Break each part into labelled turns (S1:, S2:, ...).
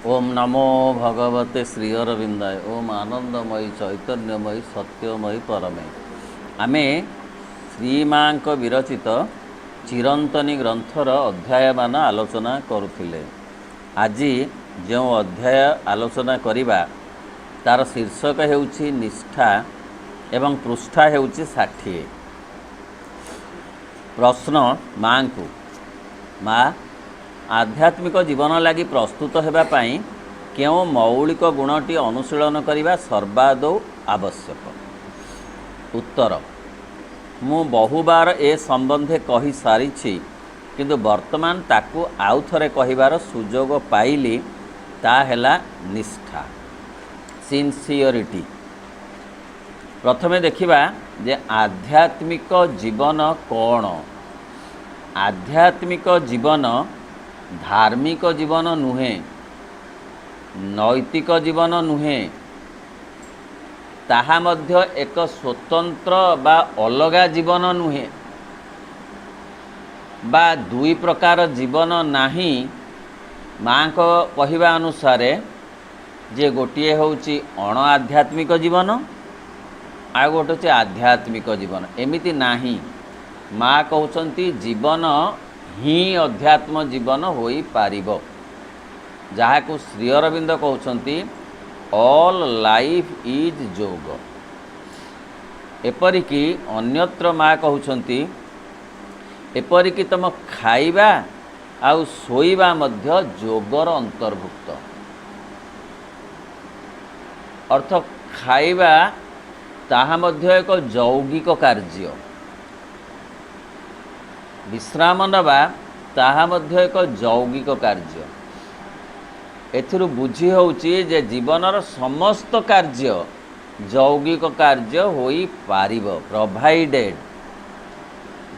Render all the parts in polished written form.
S1: ओम नमो भगवते श्री अरविंदाय। ओम आनंदमयी चैतन्यमयी सत्यमयी परमे। आमे श्रीमां विरचित चिरंतनी ग्रंथर अध्याय मान आलोचना करुथिले। आज जो अध्याय आलोचना करिबा तार शीर्षक हेउछि निष्ठा एवं पृष्ठा हेउछि 60। प्रश्न माँ को माँ आध्यात्मिक जीवन लगी प्रस्तुत होगापाई क्यों मौलिक गुणटी अनुशीलन करने सर्वादौ आवश्यक। उत्तर मु बहुबार ए संबंधे कही सारी किंतु वर्तमान ताकू आउ थरे कहिबार सुजोग पाइली। ताहेला निष्ठा सिनसियरिटी। प्रथमे देखिबा जे आध्यात्मिक जीवन कौन। आध्यात्मिक जीवन धार्मिक जीवन नुहे, नैतिक जीवन नुहे, ताहा मध्य एक स्वतंत्र बा अलगा जीवन नुहे बा दुई प्रकार जीवन नाही। माँ को कहिबा अनुसार जे गोटे होउची अण आध्यात्मिक जीवन आ गोटे होउची आध्यात्मिक जीवन, एमिति नाही। माँ कहउचंती जीवन ही अध्यात्म जीवन होई पारिबो, जहाँ को श्री अरविंद कहउचंती ऑल लाइफ इज जोग। एपरिकी अन्यत्र माँ कहउचंती एपरिकी तुम खाइबा आउ सोइबा मध्य जोगर अंतर्भुक्त। अर्थ खाइबा ताहा मध्य एक यौगिक कार्य, विश्राम नवा ताहा मध्य एक यौगिक कार्य। एथिरु बुझी होउची जे जीवनर समस्त कार्य यौगिक कार्य होई पारिबो प्रोवाइडेड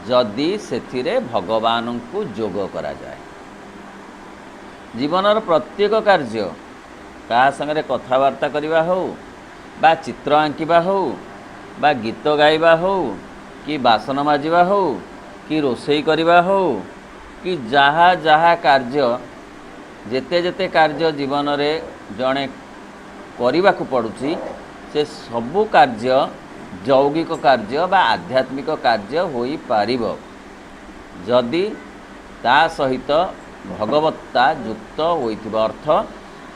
S1: जदि सेथिरे भगवान को जोग करा जाए। जीवनर प्रत्येक कार्य का संगे कथबार्ता करिबा हो बा चित्र आंकिबा हो बा गीत गाइबा हो कि बासन माजिबा हो कि रोषेई करवा हो कि जहाँ जहाँ कार्य जेते जेते कार्य जीवन रे जड़े करने को पड़ुछि से सबु कार्य यौगिक कार्य बा आध्यात्मिक कार्य होई पारिबो जदि ता सहित भगवत्ता युक्त होइथिबो। अर्थ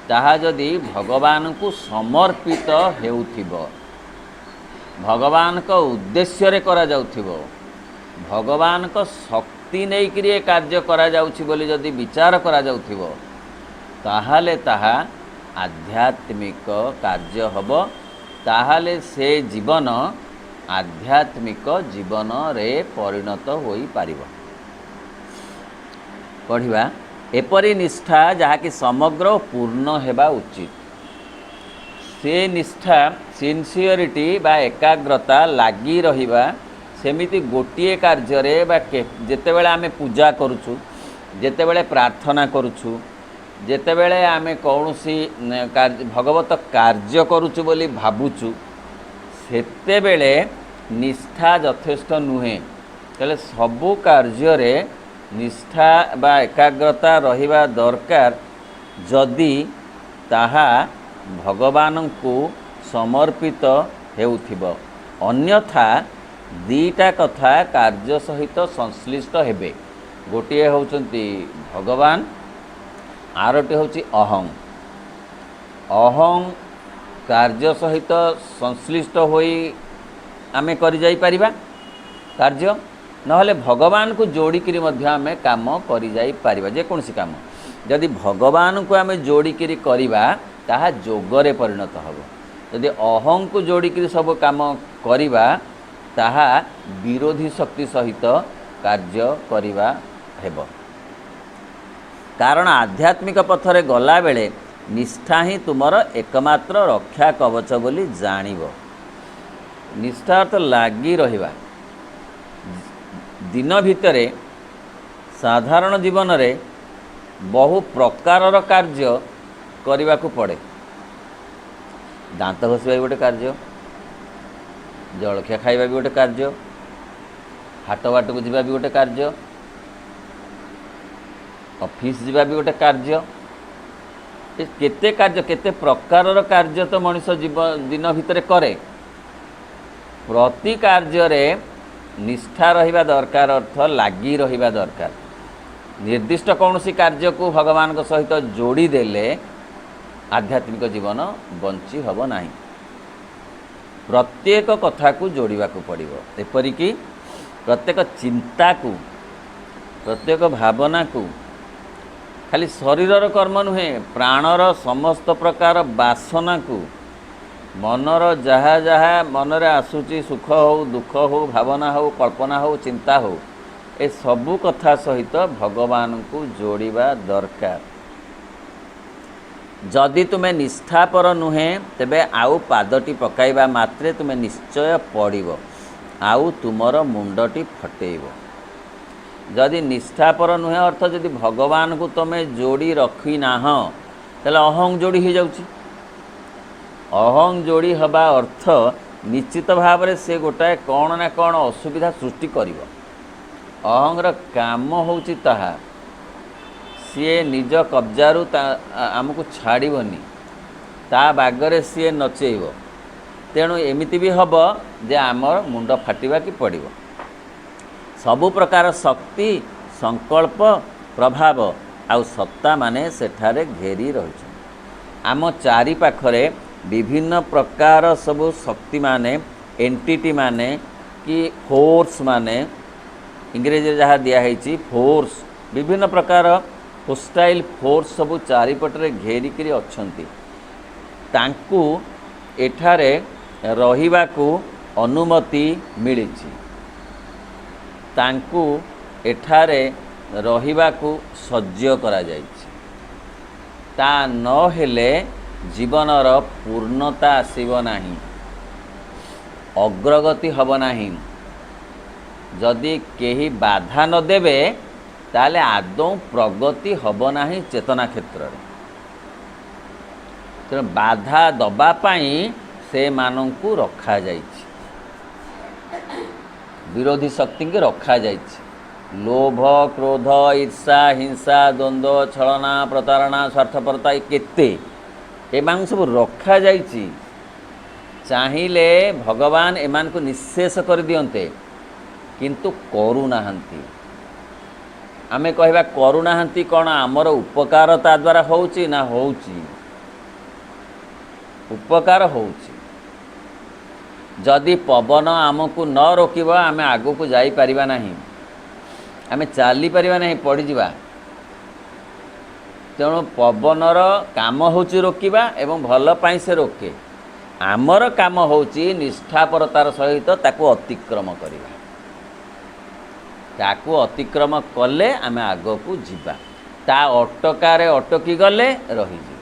S1: ताहा जदि भगवान को समर्पित हेउथिबो, भगवान को उद्देश्य रे करा जाउथिबो, भगवान को शक्ति नहीं कि कार्य करा जाउछि बोली जदि विचार करा जाउथिबो ताहाले ताहा आध्यात्मिक कार्य हबो। ताहाले से जीवन आध्यात्मिक जीवन रे परिणत होई पारिबो। पढ़िबा एपरि निष्ठा जहाँ कि समग्र पूर्ण हेबा उचित। से निष्ठा सिनसियरिटी बा एकाग्रता लागी रहिबा सेमिति गोटे कार्य बा जेतेबेले आमे पूजा करुछु, जेतेबेले प्रार्थना करुछु, जेतेबेले आमे कौनसी भगवत कार्य करुछु बोली भाबुछु सेतेबेले निष्ठा यथेष्ट नुहे। तले सबु कार्य रे निष्ठा बा एकाग्रता रहिबा दरकार जदि ताहा भगवान को समर्पित हेउथिबो। अन्यथा दीटा कथा कार्य सहित संश्लिष्ट हेबे। गोटे होउचंती भगवान, आरोटे होउची अहं। अहं कार्य सहित संश्लिष्ट होई आमे करि जाई परिबा कार्य, नहले भगवान को जोड़िकी मध्य आमे काम करि जाई परिबा। जे कोनसी काम जदि भगवान को आमे जोड़िकी करिबा ताहा जोगरे परिणत हबो। जदि अहं को जोड़िकी सब काम करिबा ताहा विरोधी शक्ति सहित कार्य करिबा हेबो। कारण आध्यात्मिक पथरे गला बेले निष्ठा ही तुमर एकमात्र रक्षा कवच बोली जानिबो। निष्ठा अर्थ लागी रहिबा। दिन भितरे साधारण जीवन रे बहु प्रकारर कार्य करिबा को पड़े। दांत घषिबा गोटे कार्य, जलखिया खाइबा भी गोटे कार्य, हाट बाट को जीवा भी गोटे कार्य, ऑफिस जीवा भी गोटे कार्य, केते कार्य केते प्रकारर कार्य तो मनीष दिन भितर करे। प्रति कार्य रे निष्ठा रहिबा दरकार, अर्थ लगी रहिबा दरकार। निर्दिष्ट कौन सी कार्य को भगवान सहित जोड़ी देले आध्यात्मिक जीवन बंची हब नाही। प्रत्येक कथा को जोड़वा को पड़ो। एपरिकी प्रत्येक चिंता को, प्रत्येक भावना को, खाली शरीरर कर्म नुहे, प्राणर समस्त प्रकार वासना को, मनर जहाँ जहाँ मनरे आसूची, सुख हो, दुख हो, भावना हो, कल्पना हो, चिंता हो, ए सबू कथा सहित भगवान को जोड़वा दरकार। जदि तुम्हें निष्ठापर नुहे तेबे आउ पादटी पकाइबा मात्रे तुम्हें निश्चय पड़िबो, आउ तुमर मुंडटी फटेइब। जदि निष्ठापर नुहे अर्थ जदि भगवान को तुम्हें जोड़ी रखी नाह तेल अहं जोड़ी हो जाउची। अहं जोड़ी हबा अर्थ निश्चित भाव में से गोटाए कौन ना कौन असुविधा सृष्टि करिवो। अहंर काम होउची ताहा सीए निज कब्जारू आमको छाड़बनी, ता बागरे सीए नचेब। तेणु एमिति भी हम जे आमर मुंड फाटिबा कि पड़िबो। सबु प्रकार शक्ति, संकल्प, प्रभाव आउ सत्ता माने सेठारे घेरी रही। आम चारि पाखरे विभिन्न प्रकार सबु शक्ति माने, एंटिटी माने कि फोर्स माने, इंग्रेजी जहाँ दिखाई फोर्स, विभिन्न प्रकार होस्टाइल फोर्स सबू चारिपटे घेरिकी अछंती। तांकु एठारे रहिबाकू अनुमति मिली। तांकु एठारे रहिबाकू सज्ज करा जायछि। ता न हेले जीवनर पूर्णता आसीब नाही, अग्रगति हब नाही। जदि केही बाधा न देबे ताले आदौ प्रगति हब नाही चेतना क्षेत्र में। तेणु बाधा दबा पाई से मानंकु रखा जाइछि, विरोधी शक्ति के रखा जाइछि। लोभ, क्रोध, ईर्षा, हिंसा, द्वंद्व, छलना, प्रतारणा, स्वार्थपरता केते एमान सब रखा जाइछि। चाहिए भगवान एमान को निशेष कर दियंते किंतु करू नाहंती। आमे कहवा करुणाहांती कौन आमर उपकार ता द्वारा होउची ना होउची? उपकार होउची। जदि पवन आमको न रोकिब आमे आगो को जाई परिबा नाही, आमे चाली परिबा नाही, पड़ी जिबा। तेणु पवनर काम होउची रोकिबा एवं भल पाई से रोके। आमर काम होउची निष्ठापरतार सहित ताको अतिक्रम करिबा। ताकू अतिक्रम कले आमे आगो को जीवा, ता अटकारे अटकी गले रही जीवा।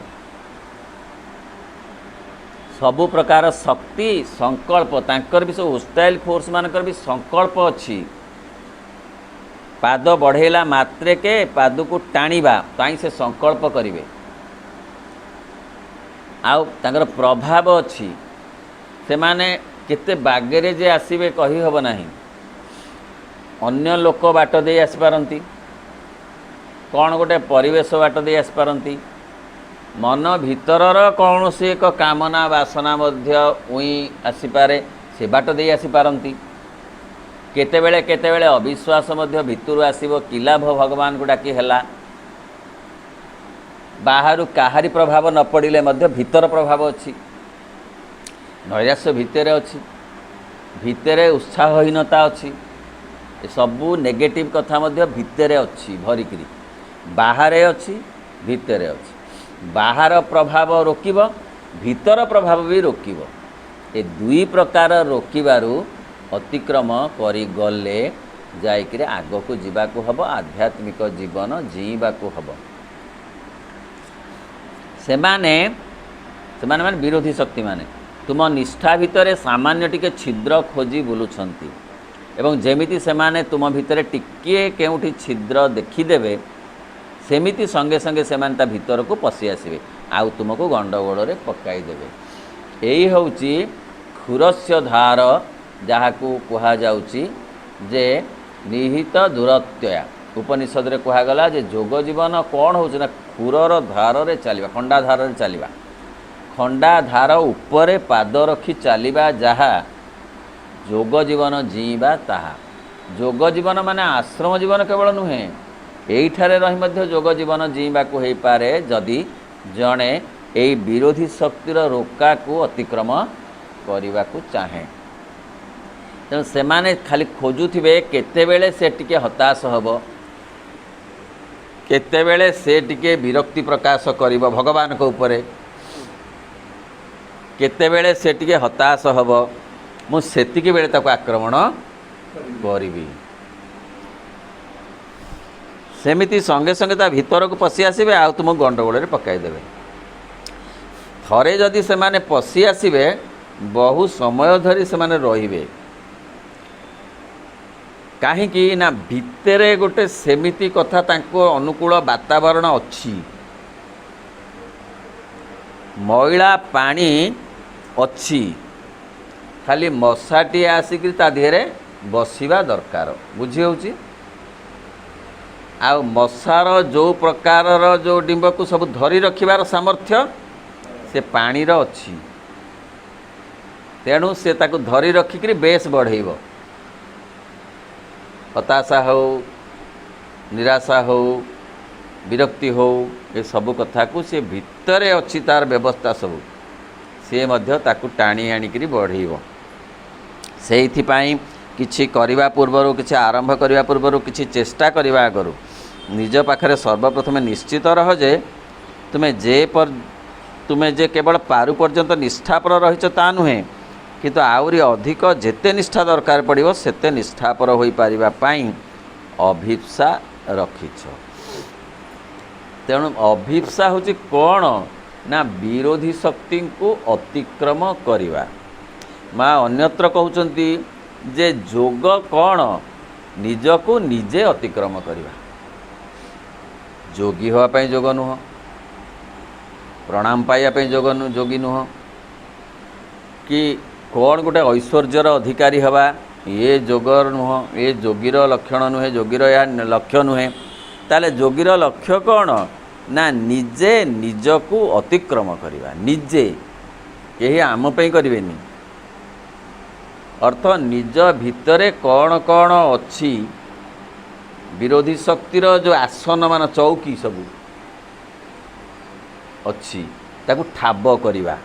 S1: सबु प्रकार शक्ति, संकल्प तांकर भी सब होस्टाइल फोर्स मानकर भी संकल्प अच्छी। पाद बढ़ेला मात्रे के पाद को टाणीबा ताई से संकल्प करिवे। आउ तांकर प्रभाव अच्छी। से माने केते बागेरे जे आसीबे कही हब नाही। अन्य लोक बाट दे आसपारती, कौन गोटे परिवेश बाट दे आसपारती, मन भितरर कौन से एक कामना वासना मध्य उई आसीपारे से बाट दे आसीपारती। केतेबेले अविश्वास मध्य भितर आसीबो कि लाभ भगवान को डाकी हैला। बाहरु काहारी प्रभाव न पड़िले मध्य भीतर प्रभाव अच्छी। नैराश्य भितर अच्छी, भितर उत्साहहीनता अच्छी। सबू नेगेटिव कथा मध्य भितरे अच्छी भरिकी, बाहरे अच्छी, भितरे अच्छी। बाहर प्रभाव रोकिब, भीतर प्रभाव भी रोकिब। ए दुई प्रकार रोकिबारु अतिक्रम करी गले जाइकिरे आगो को जीवाकू हब, आध्यात्मिक जीवन जीवाकू हब। सेमाने माने विरोधी शक्ति माने तुम निष्ठा भितर सामान्य टिके छिद्र खोजी बुलुछंती एवं जेमिति सेमाने तुम भितर टिके केउठी छिद्र देखिदेवे सेमिति संगे संगे सेमाने ता भितर को पशि आसबे, आउ तुमको गंडगोल रे पकाई देबे। एई होउची खुरस्य धार, जहाकू कहा जाउची जे निहित दूरत्वया। उपनिषद रे कहगला जे जोग जीवन कौन हो खुरर धार रे चलवा खंडा धार रे चलवा खंडा धार उपरे पाद रखी चलवा जहा जोग जीवन जीवा ताहा जोग जीवन माने आश्रम जीवन केवल नुहे एठारे रही मध्य जोग जीवन जीवा को हो पारे जदि जड़े यही विरोधी शक्तिर रोका को अतिक्रम करने को चाहे तेणु से माने खाली खोजुथिबे केतेबेले से टिके हताश हब केतेबेले से टिके विरक्ति प्रकाश करिब भगवान को ऊपर केतेबेले से टिके हताश हब मु सेतिके बेले ताको आक्रमण करिबी सेमिति संगे संगे ता भीतर को पशि आसबे आ तुम गंडगोल रे पकाई देबे थरे जदि से माने पशि आसबे बहु समय धरी से माने रहिबे कहीं ना भितरे गोटे सेमिति कथा तांको अनुकूल वातावरण अच्छी मैला पानी अच्छी खाली मशाटी आसिक देहरे बसवा दरकार बुझी होची आ मशार जो प्रकार जो डिंब को सब धरी रखिबार सामर्थ्य से पानी रो अच्छी तेणु से ताको धरी रखिक बेस बढ़ेब हताशा हो निराशा हो विरक्ति हो ये सब कथा को सी भितरे अच्छी तार व्यवस्था सब सी मध्य ताकू टाणी आनिक बढ़ेब से किछि करिबा पूर्वरु किछि आरंभ करिबा पूर्वरु किछि चेष्टा करिबा आगरु निज पाखरे सर्वप्रथमे निश्चित रह जे तुमे जे केवल पारु पर्यंत निष्ठापर रहिछ ता नुहे किंतु आउरी अधिक जेते निष्ठा दरकार पड़िबो सेते निष्ठापर होई पारिबा पाई अभिप्सा रखिछ तेणु अभिप्सा होची कोण ना विरोधी शक्ति को अतिक्रम करिबा माँ अन्यत्र कहउचंती जे जोग कौन निजको निजे अतिक्रम करिबा जोगी होवा पई जोग नुह प्रणाम पाइबा पई जोगी नुह कि कौन गोटे ऐश्वर्यर अधिकारी हवा ये जोगर नुह ये जोगीर लक्षण नुहे जोगीर या लक्ष्य नुहे ताले जोगीर लक्ष्य कौन ना निजे निजको अतिक्रम करिबा निजे केही आम पई करिवेनी अर्थ निज भितरे कौन कौन अच्छी विरोधी शक्तिर जो आसन मान चौकी सबू अच्छी ताकू ठाब करिबा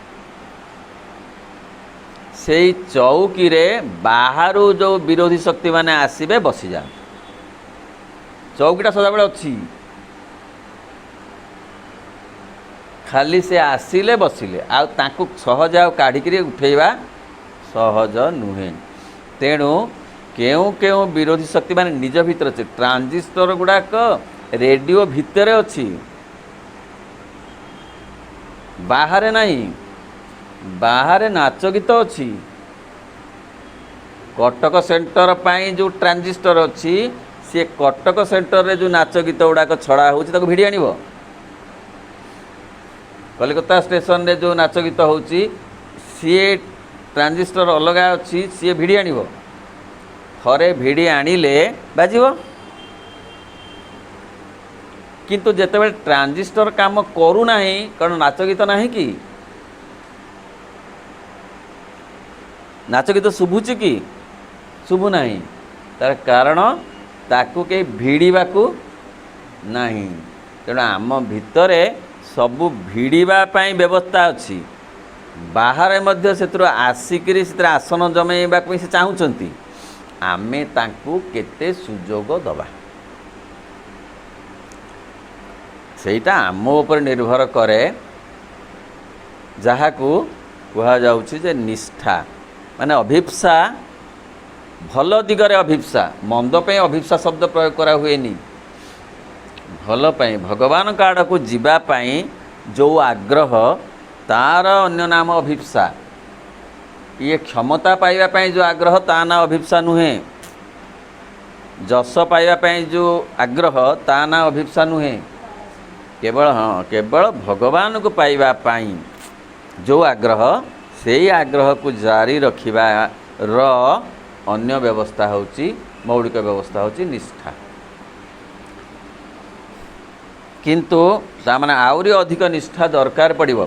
S1: से चौकी रे बाहरु जो विरोधी शक्ति माने आसीबे बसी जा चौकीटा सदाबेले अच्छी खाली से आसिले बसिले आ ताकू सहज आ काढ़िकी उठेबा सहज नुहे तेणु केउ केउ विरोधी शक्ति माने निज भितर अच्छे ट्रांजिस्टर गुड़ाक रेडियो भितर अच्छी बाहरे नहीं बाहरे नाच गीत अच्छी कटक सेंटर पाई जो ट्रांजिस्टर अच्छी सी कटक सेंटर रे जो नाच गीत गुड़ाक छड़ा हो भिड़ी आनिब कलिकता स्टेशन रे जो नाच गीत होची सी ट्रांजिस्टर अलग अच्छी सी भिड़ी आनिब थरे भिड़ी आनिले बाजिबो किंतु जेतेबेले ट्रांजिस्टर काम करू नाही कारण नाच गीत नाही कि नाच गीत शुभुची कि शुभु नाही तार कारण ताकू के भिड़ीबाकू नाही तेणु आम भितरे सबू भिड़ीबा पाई व्यवस्था अच्छी बाहर मध्य से आसिकी से आसन जमेबा से चाहूँगी आमे तांकू केते सुजोग दबा सेटा आम उपर निर्भर करे जहाकू कहा जाउछि जे निष्ठा माने अभिप्सा भल दिगरे अभिप्सा मंद पे अभिप्सा शब्द प्रयोग करा हुएनी भल पे भगवान आड़ को जीवा पाई जो आग्रह तार अन्य नाम अभिप्सा ये क्षमता पाइबा पाई जो आग्रह ता ना अभिप्सा नुहे जस पाइबा पाई जो आग्रह ता ना अभिप्सा नुहे केवल हाँ केवल भगवान को पाइबा पाई जो आग्रह से आग्रह को जारी रखिबार अन्य व्यवस्था होची मौलिक व्यवस्था होची निष्ठा किंतु तामाने आउरी अधिक निष्ठा दरकार पड़िबो।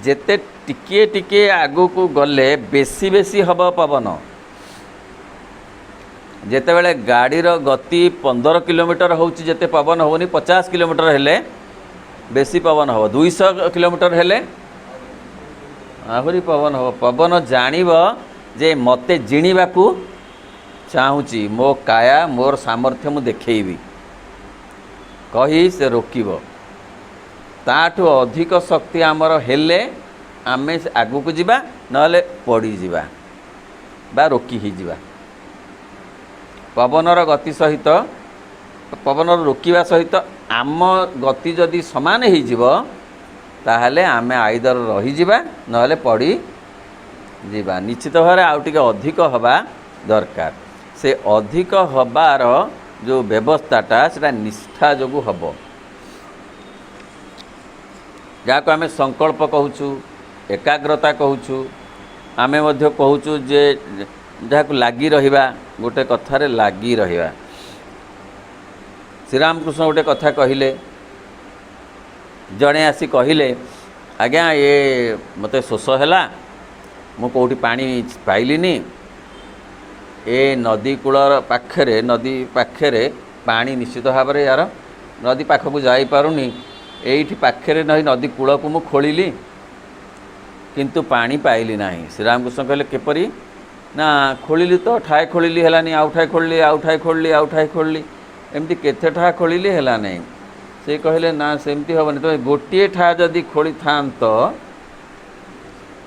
S1: जेते टिके टिके आगु को गले बेसी बेसी हब पवन। जेतेबेले गाड़ीर गति 15 किलोमीटर होउची जेते पवन होनी 50 किलोमीटर हेले बेसी पवन हो, 200 किलोमीटर हेले आहुरी पवन हो। पवन जानिब जे मते जिणीबाकू चाहूची, मो काया मोर सामर्थ्य मु देखैबी कही से रोकिब। ताठू अधिक शक्ति आमर हेले आमे आगू को जीवा नले पड़ी जीवा बा रोकी ही जीवा। पवनर गति सहित पवनर रोकिबा सहित आम गति जदि समान हो जीव ताहले आमे आइदर रही जीवा नले पड़ी जीवा। निश्चित भाव आउ टिके अधिक हवा दरकार। से अधिक हबार जो व्यवस्थाटा सेटा निष्ठा जोगु हबो। जाको आमे संकल्प कहूचु, एकाग्रता कहूचु, आमे मध्य कहूचु जे जाको लागी रहिबा, गोटे कथारे लागी रहिबा। श्री रामकृष्ण गोटे कथा कहिले, जड़े आसी कहिले आज्ञा ये मते शोष हैला, मु कोठी पानी पाइलिनी, ए नदी कूलर पाखरे नदी पाखरे पानी निश्चित भाव में यार नदी पाखक जाई पारुनी, एठी पाखरे नहीं नदी कूल को मु खोलिली किंतु पानी पाइली नहीं। श्री रामकृष्ण कहले केपरी ना खोलिली तो ठाए खोलिली हेलानी, आउ ठाए खोलिली, आउ ठाए खोलिली, आउ ठाए खोलिली, एमती केते ठा खोलिली हेला नहीं। से कहले ना सेमती हेबनी, तो गोटे ठा जदि खोली थांत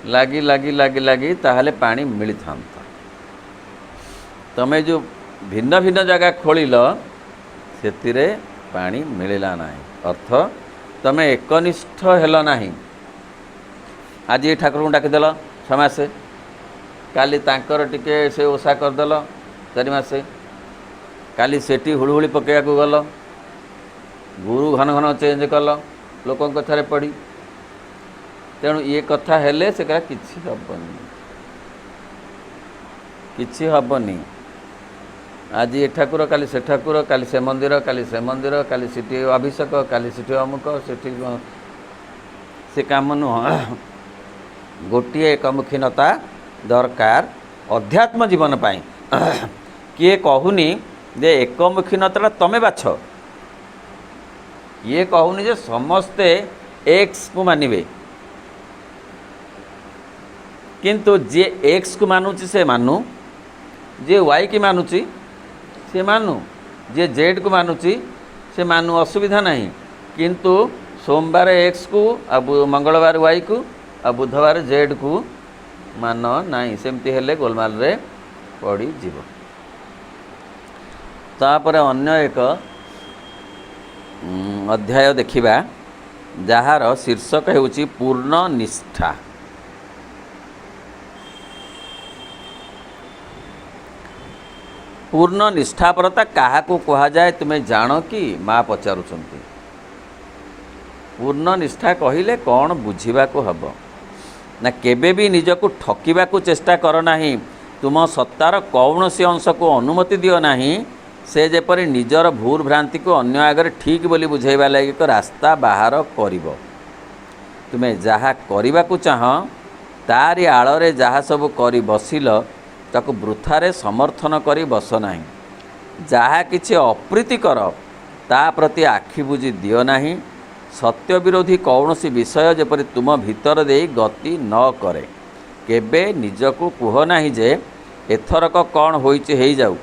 S1: लागी लागी लागी लागी ताहले पानी मिली थांत। तमे जो भिन्न भिन्न जगह खोलिल से पानी मिलला ना, अर्थ तमे एकनिष्ठ हेल ना। आज ये ठाकुर को डाकिदेल 6 मासे, काली तांकर टिके से ओषा करदेल 4 मासे, काली सेठी हुड़हुड़ी पकेया को गल, गुरु घन घन चेंज कल लोक कथारे पड़ी। तेणु ये कथा हेले से किछि हबनी, किछि हबनी। आज ये ठाकुर काली से ठाकुर, काली से मंदिर, काली से मंदिर, काली सेठी अभिषेक, काली सेठी अमुक, सेठी से काम नुह। गोटे एकमुखीनता दरकार अध्यात्म जीवन पाई। किए कहूनी जे एकमुखीनता तमे बाछ, ये कहूनी जे समस्ते एक्स को मानिबे, किंतु जे एक्स को मानुची से मानु, जे वाई की मानुची से मानु, जे जेड को मानुची से मानु, असुविधा नहीं। किंतु सोमवार एक्स को, अब मंगलवार वाई को, अब बुधवार जेड को मान नहीं। सेमती हेले गोलमाल रे पड़ी जीव। तापर अन्य एक अध्याय देखिबा जहार शीर्षक हेउची पूर्ण निष्ठा। पूर्ण निष्ठापरता क्या कहा जाए तुम्हें जान कि माँ पचारुचंती। पूर्ण निष्ठा कहले कौन बुझा हम ना, केबे भी निजको ठकिबा को चेष्टा कर नाही। तुम सत्तार कौन सी अंश को अनुमति दियो नाही, से जेपरी निजर भूर भ्रांति को अन्य आगे ठीक बोली बुझाइबा लगी एक रास्ता बाहर करिवो। तुम्हें जहाँ करने को चाह तारी आड़े जहाँ सब करी बसिल ताकू वृथारे समर्थन करी बस नाही। जहाँ किछि अप्रीतिकर ता प्रति आखि बुझी दियो नाही। सत्य विरोधी कौन सी विषय जेपरि तुम भीतर दे गति न करे। केबे निजको कुह नाही जे एथरक कौन होइछि हेई जाऊ,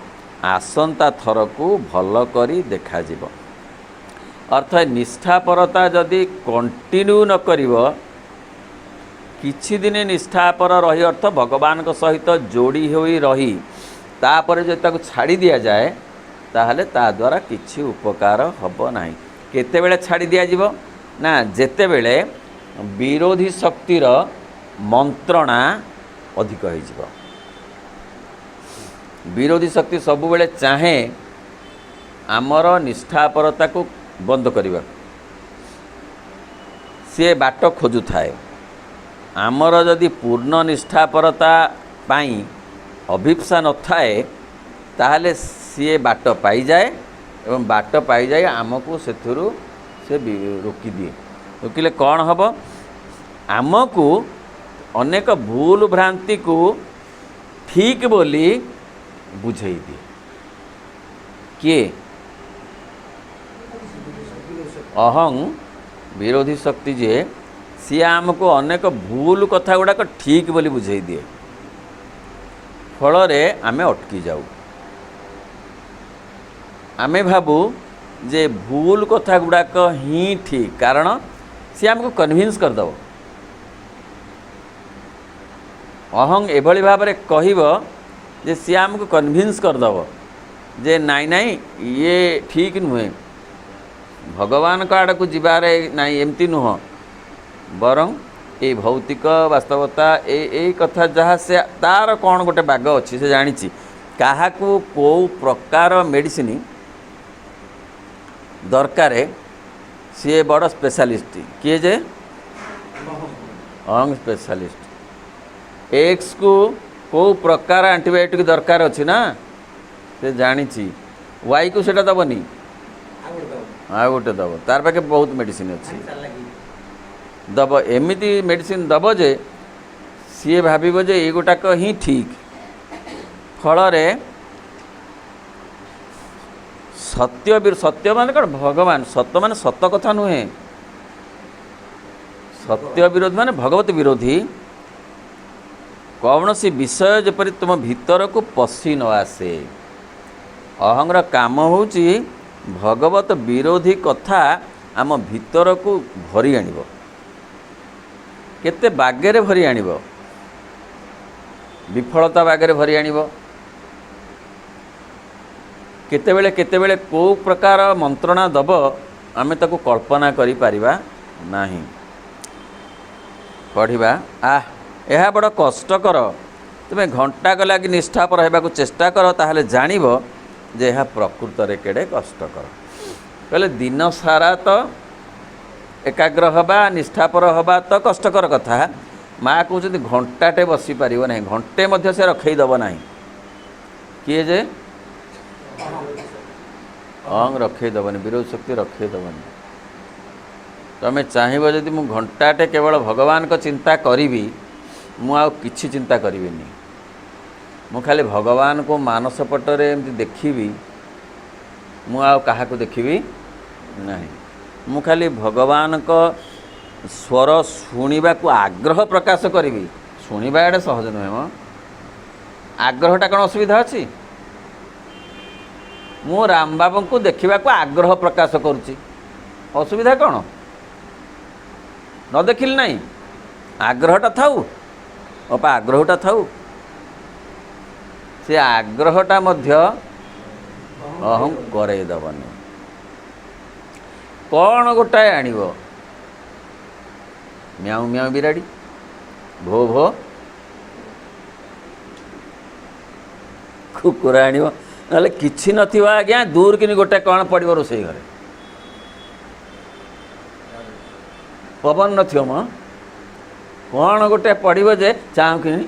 S1: आसंता थरकू भल करी देखा जिवो। अर्थ निष्ठापरता जदि कंटिन्यू न करिवो, किछि दिन निष्ठापर रही, अर्थ भगवान को सहित जोड़ी होई रही, तापर जो ताको छाड़ी दिया जाए ताहले ता द्वारा किछि उपकार हब नाही। केतेबेले छाड़ी दिया जिवो ना, जेतेबेले विरोधी शक्तिर मंत्रणा अधिक हो जिवो। विरोधी शक्ति सबु बेले चाहे आमर निष्ठापरता को बंद करबा, सी बाट खोजु थाए। आमर जदि पूर्ण निष्ठापरता पाई अभिप्सा न थाए ताहले सी बाट पाई जाए, एवं बाट पाई जाए आमको सेथुरु से रोकी दिए। रोकिले कौन हम आमको अनेक भूल भ्रांति को ठीक बोली बुझे दिए। किए अहं विरोधी शक्ति जे सी आमको अनेक भूल कथा गुड़ाक ठीक बोली बुझे दिए, फल आमे अटकी जाऊ। आमे भाबू जे भूल कथा गुड़ाक ही ठीक, कारण सी आमको कन्विन्स करदेव। अहं एभली भाव में कहब जे सी आमको कन्विन्स करदेव जे नाई नाई ये ठीक नुहे, भगवान का आड़ को जीवारे नाई एमती नुह, बरं ये भौतिक वास्तवता ए कथा जहाँ से तार कौन गोटे बाग अच्छी से जानी क्या को प्रकार मेडिसिन दरकार सी बड़ स्पेशलिस्ट किए जे अंग स्पेशलिस्ट। एक्स को प्रकार एंटीबायोटिक दरकार अच्छी ना से जानी, वाई को सेटा दबनी आ गोटे दब, तार पाखे बहुत मेडिसिन अच्छी दब, एमती मेडिसिन दब जे सी भाव जे ये गोटाक ही ठीक। फल सत्य सत्य मान कौन भगवान, सत्य मान सत कथा नुहे, सत्य विरोधी मान भगवत विरोधी। कौन सी विषय जपरी तुम भीतर को पशि न आसे। अहंर काम होची भगवत विरोधी कथा आम भीतर को भरी आनिब, केते बागेरे भरी आनिब, विफलता बागेरे भरी आनिब, केतेबेले केतेबेले को प्रकार मंत्रणा दब आमे ताको कल्पना करि पारिबा नाही। पढ़िबा यह बड़ कष्टकर, तुम घंटाक लगी निष्ठापर होगा चेष्टा कर, ताहले जानिब जे यह प्रकृत रे केड़े कष्टकर। कहले दिन सारा तो एकाग्र हवा निष्ठापर हवा तो कष्टकर कथा, माँ कहते घंटाटे बसी पार ना, घंटे मध्य से रखईदब ना, किए जे अंग रखईदबनी, विरोध शक्ति रखईदबनी। तुम्हें चाहब जदि मु घंटाटे केवल भगवान को चिंता करी, मु आ किछि चिंता करिबिनी, मु खाली भगवान को मानस पटरे एमती देखिबी, मु आ काहाको देखिबी नहीं, मु खाली भगवान को स्वर शुणा को आग्रह प्रकाश करी। शुणा एडे सहज नुहे म, आग्रहटा कौन असुविधा अच्छी? मु राम बाबू को देखा को आग्रह प्रकाश करुच्ची, असुविधा कौन? न देखिल नहीं, आग्रहटा थाऊ अपा, आग्रहटा थाऊ, से आग्रहटा मध्य अहं करईदबनी। कौन गोटाए आनिब, म्याऊ म्याऊ बिराड़ी, भो भो कुकुर आनिब, ना किछि नथिबो आज्ञा, दूर किनी गोटे कौन पड़िबो रोसई घरे, पवन नथिबो म, कौन गोटे पड़िबो जे चाहू किनी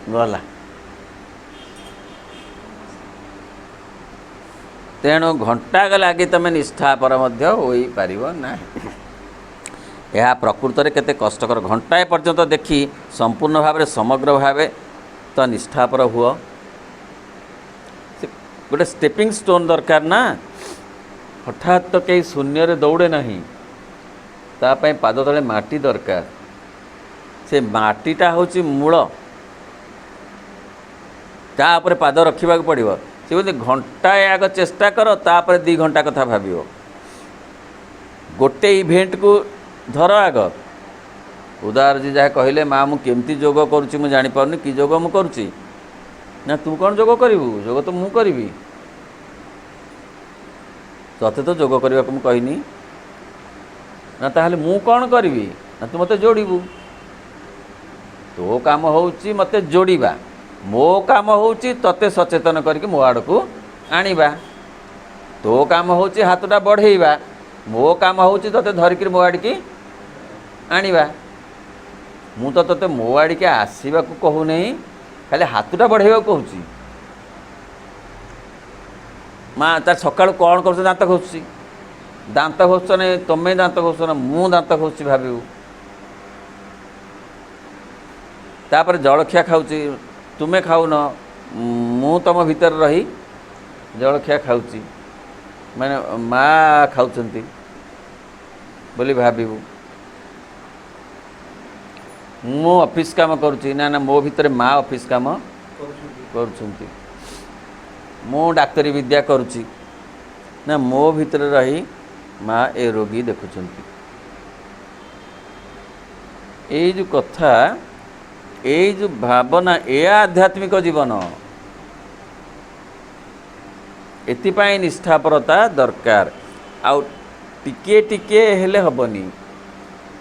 S1: गला। तेणु घंटा लगी तुम निष्ठा पर पार ना, यह प्रकृत में केते कष्टकर। घंटाए पर्यंत देखी संपूर्ण भाव समग्र भाव तो निष्ठा पर हुआ, गोटे स्टेपिंग स्टोन दरकार ना, हठात तो कहीं शून्य रे दौड़े नहीं, तापाई पाद तले माटी दरकार, से माटीटा होची मूल, तापर पाद रखा पड़ो। से बोलते घंटाए आग चेष्टा कर, तापर 2 घंटा कथा भाव, गोटे इवेंट को धर आग। उदार जी जहाँ कहले माँ मु केमती जोग करुच्ची मु जानी पारुनी, कि जोग मु करुच्ची ना, तू कौन जोग करिवु, जोग तो मु करिवि, तते तो जोग करने को कहनी ना, ताहले मु कौन करिवि ना, तू मते जोड़िबु। तो काम होउची मते जोड़िबा, मो काम होउची तते सचेतन करके मो आड़ को आनिबा। तो काम होउची हाथटा बढ़ेइबा, मो काम होउची तते धरिक मो आड़ की आनिबा। मु तो तते मो आड़ के आसीबा को कहू नहीं, खाली हाथटा बढ़ेइबा कहूची। माँ तार सकाळु कौन कर दांत घोषुची, दांत घोष नहीं तुम्हें दांत घोष ना मु दांत घोषी भाविबू तापर जलखिया खाऊची तुम्हें खाऊन मु तुम भीतर रही जलखिया खाऊची माने माँ खाऊचंती बोली भाविबू मु ऑफिस काम करुच्ची ना ना मो भितर माँ ऑफिस काम करुछंती मु डाक्तरी विद्या करुच्ची ना मो भितर रही माँ ए रोगी देखुचंती ये जो कथा ये जो भावना ए आध्यात्मिक जीवन एतिपाई निष्ठापरता दरकार आउ टिके टिके हेले हबनी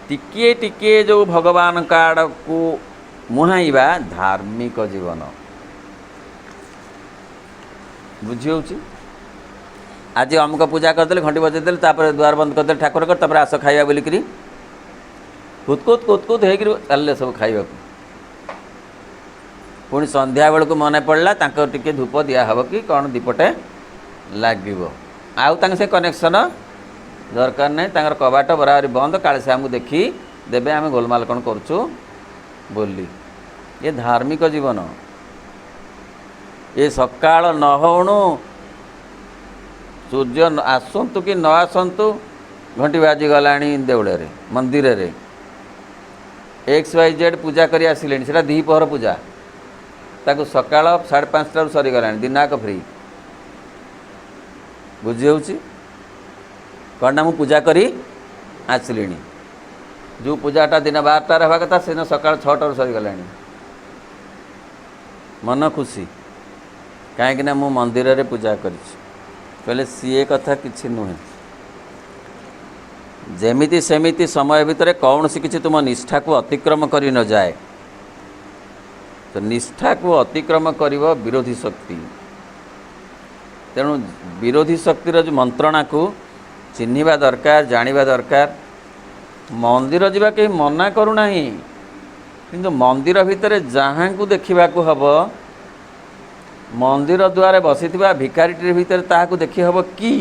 S1: टिके टिके जो भगवान काड़ को मुहाइबा धार्मिक जीवन बुझी होची आज अमुक पूजा करदे घंटी बजेदेले तापर द्वार बंद करदे ठाकुर कर तापर आस खाइबा बोलिकरी कुतकुत कुतकुत होकर चलले सब खाइबा पुणी संध्या बेल को मन पड़ला तांको टिके धूप दिया हब कि कौन दीपटे लगे आउ तांके से कनेक्शन दरकार नहीं तांकर कबाट बराबरी बंद काले से आमको देखी देवे आम गोलमाल कौन करुचु बोली ये धार्मिक जीवन ये सकाळ न होणु सूर्य आसतु कि न आसतु घंटी बाजी गलाणी देवड़े मंदिर रे XYZ पूजा करी आसिले सेटा दीपहर पूजा ताकू सकाळ 5:30 सरीगला दिनाक फ्री बुझी होची कौन मु पूजा करी आसिली जो पूजाटा दिन 12टार हवा कथा से सकाळ 6टार सरीगला मन खुशी कहीं मु मंदिर रे पूजा करें सी कथा किसी नुहे जेमिति सेमिति समय भितर कौन सी किसी तुम निष्ठा को अतिक्रम कर न जाए तो निष्ठा को अतिक्रम कर विरोधी शक्ति तेणु विरोधी शक्तिर जो मंत्रणा को चिन्हिबा दरकार जानिबा दरकार मंदिर जीवा कहीं मना करूना किंतु मंदिर भितर जहाँ को देखा हब मंदिर द्वारे बसी भिखारीटी भितर ताहाकू देखी हब कि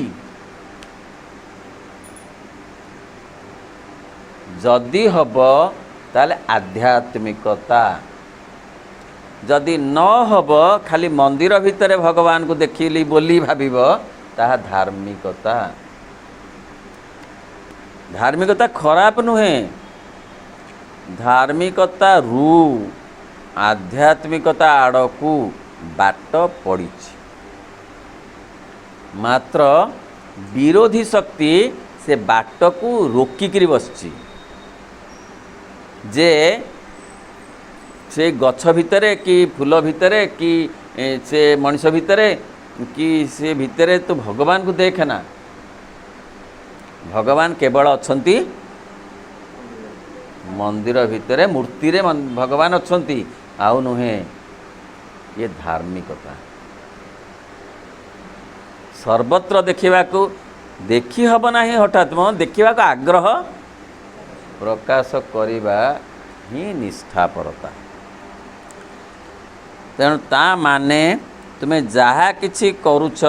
S1: जदि हब ताले आध्यात्मिकता जदि न हब खाली मंदिर भितर भगवान को देखिली बोली भाविब ताहा धार्मिकता धार्मिकता खराब नुहे धार्मिकता रु आध्यात्मिकता आड़कू बाट पड़ी मात्र विरोधी शक्ति से बाट को रोकिकी बसची जे से गछ भितरे कि फूल भितरे कि से मनुष्य भितरे कि से भितरे तो भगवान को देखना भगवान केवल अछंती मंदिर भितरे मूर्ति रे भगवान अछंती आउ नुहे ये धार्मिकता सर्वत्र देखा देखी हब ना हठात देखा आग्रह प्रकाश करिबा ही निष्ठापरता तेणु ता माने तुम्हें जहाँ किछि करुछ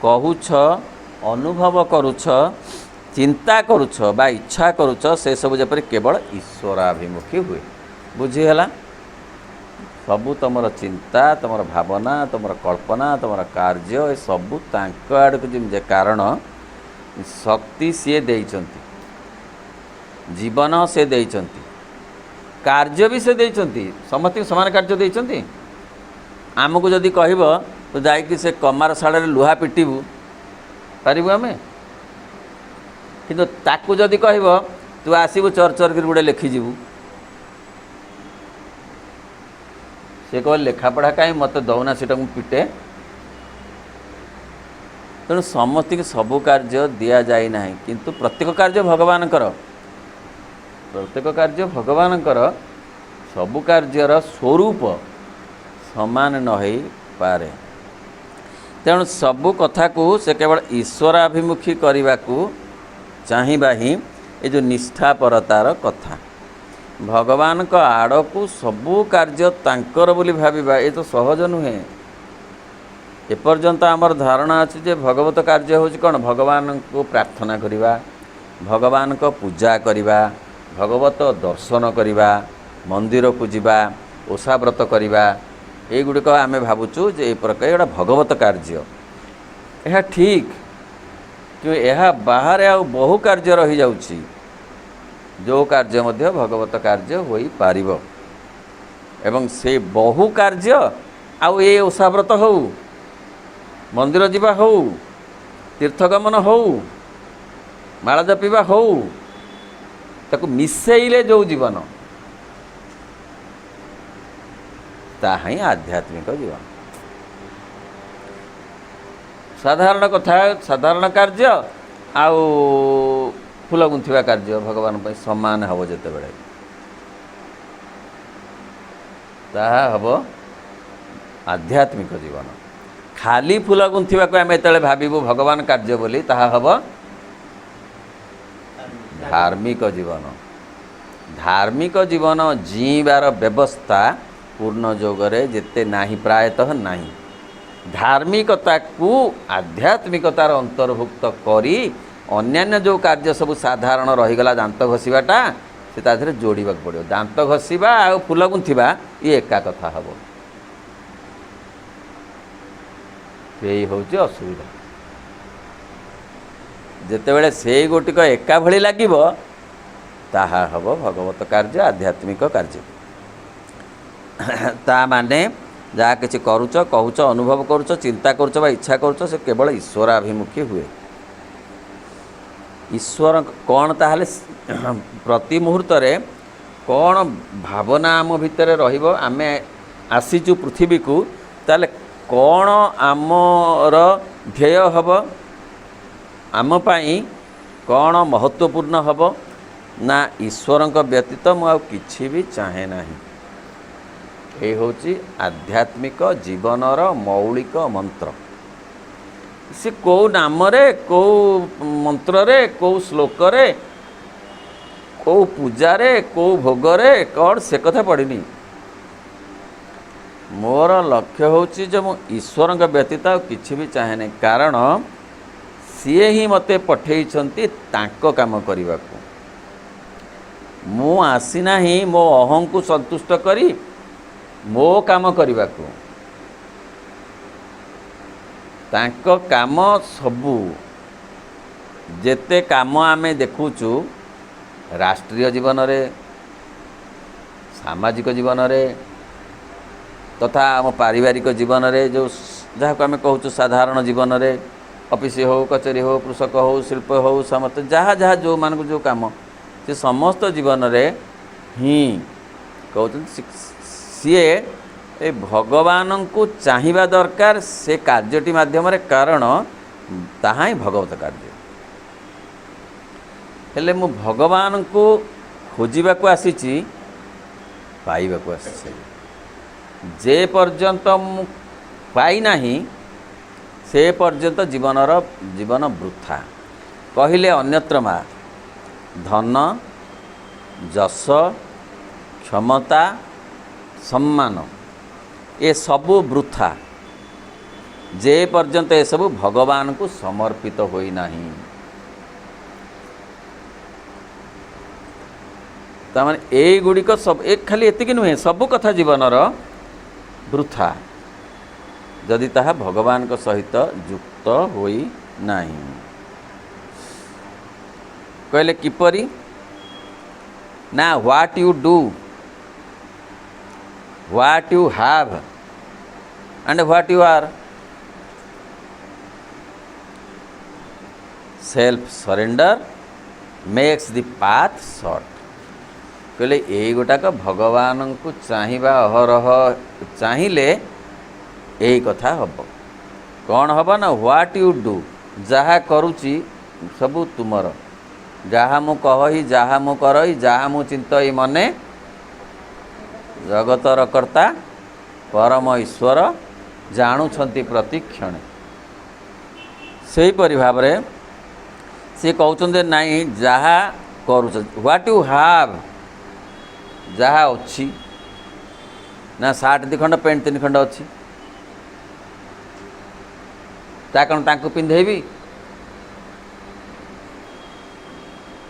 S1: कहूछ अनुभव करुछ चिंता करुछ बा इच्छा करुछ से सब जपरि केवल ईश्वराभिमुखी हुए बुझीगला सबू तुम चिंता तुम भावना तुम कल्पना तुम कार्य ये सबू तांक आड़ को कारण शक्ति सी देइचंती जीवन से देइचंती कार्य भी से देइचंती समस्त समान कार्य देइचंती आमको जदि कहब तो जाइए से कमार शाड़ लुहा पिटबू पारिबु आमे किंतु ताकू जदि कहब तू आसबू चर चर कर गोटे लेखिजु से कह लेखापढ़ा कहीं मत दौना से पिटे तेणु समस्त की सबू कार्य दि जाए ना किंतु प्रत्येक कार्य भगवान प्रत्येक कार्य भगवान सबू कार्यर स्वरूप समान न हो पारे तेणु सबू कथा को से केवल ईश्वराभिमुखी करने को चाहिए ही ये जो निष्ठापरतार कथा भगवान का आड़ को सबू कार्य तांकर बोली भाविबा ये तो सहज नुहे एपर्यंत आमर धारणा अच्छी जे भगवत कार्य हूँ कौन भगवान को प्रार्थना करवा भगवान को पूजा करवा भगवत दर्शन करवा मंदिर को जीवा ओषा व्रत करवा युड़िक आम भावुँ जे ये प्रकार गोटे भगवत कार्य यह ठीक कि यह बाहर आ बहु कार्य रही जाउछि जो कार्य मध्य भगवत कार्य होई पारिबो एवं से बहु कार्य आउ ये ओषा व्रत हो मंदिर जीवा हो तीर्थगमन हो माला जपिबा हो ताकू मिसेइले जो जीवन ताहा ही आध्यात्मिक जीवन साधारण कथा साधारण कार्य आउ फूल गुंथिबा कार्य भगवान पर समान हम जिते बड़े ताहा हम आध्यात्मिक जीवन खाली फूल गुंथिबा को आम एत भावु भगवान कार्य बोली ताहा हम धार्मिक जीवन धार्मिक जीवन जीवार व्यवस्था पूर्ण जोगरे जेते नाही प्रायतः नाही धार्मिकता को आध्यात्मिकतार अंतर्भुक्त करी अन्यान्य जो कार्य सब साधारण रहीगला दांत घसीबाटा से ताधरे जोड़ाक पड़ो दांत घसीबा आ फूल गुंथिबा ये एका कथा हम यही हूँ असुविधा जेतेबेले से गोटिक एका भली लागिब ताहा हब भगवत कार्य आध्यात्मिक कार्य ता माने जहाँ किसी करुच कहूच अनुभव करुच चिंता करुच बा इच्छा करुच से केवल ईश्वराभिमुखी हुए ईश्वर कौन ताहले प्रति मुहूर्त कौन भावना आम भितर रहिबो आमे आसीचु पृथ्वी को ताले कौन आमर ध्येय हब आम पाई कौन महत्वपूर्ण हब ना ईश्वर व्यतीत मु किछि भी चाहे नाही ये हूँ आध्यात्मिक जीवनर मौलिक मंत्र से कौ नाम कौ मंत्र कौ श्लोक कौ पूजा कौ भोग कौन से कथा पढ़नी मोर लक्ष्य हूँ जो मु ईश्वर व्यतीत किछि भी चाहे नहीं कारण सीए ही मते पठेइछंती तांको काम करने को मु आसीना ही मो अहं को संतुष्ट करी मो काम करने को तांको काम सबू जेते काम आमे देखुचु राष्ट्रीय जीवन रे सामाजिक जीवन रे तथा आम पारिवारिक जीवन रे जो जहाँ को आम कहूँ साधारण जीवन रे ऑफिस हो कचेरी हो कृषक हो शिल्प हो समस्त जहाँ जहाँ जो मान को जो काम से समस्त जीवन रे ही कहते सीए ए भगवान को चाहिबा दरकार से कार्यटी माध्यम रे कारण ताहा ही भगवत कार्य हेले मु भगवान को खोजिबा को आसीची पाइबा को आसीची जे पर्यंत मु पाई नाही से पर्यंत जीवन वृथा कहले अन्यत्र मा धन जस क्षमता सम्मान ये सबू वृथा जे पर्यंत ये सब भगवान को समर्पित होई नाही तामाने ए गुड़िक सब एक खाली एतिकी नुहे सबू कथा जीवनर वृथा जदि ताहा भगवान को सहित युक्त होई नाही कहले किपरि ना what you do what you have and what you are self surrender makes the path short कहले यही गोटाक भगवान को चाहिबा अहरह चाहिए यही कथा हम कौन हम ना व्हाट यू डू जहा करुची सबू तुमर जहा मु कही जहा मु करई जहा मु चिंतई मने जगतर कर्ता परम ईश्वर जाणुछंती प्रति क्षण सेहीपरि भाव से कहते नाई जहा करुच व्हाट यू हैव जहा अच्छी ना सार्ट 2 खंड पेंट 3 खंड अच्छी ତା କ'ଣ ତାଙ୍କୁ ପିନ୍ଧେଇବି?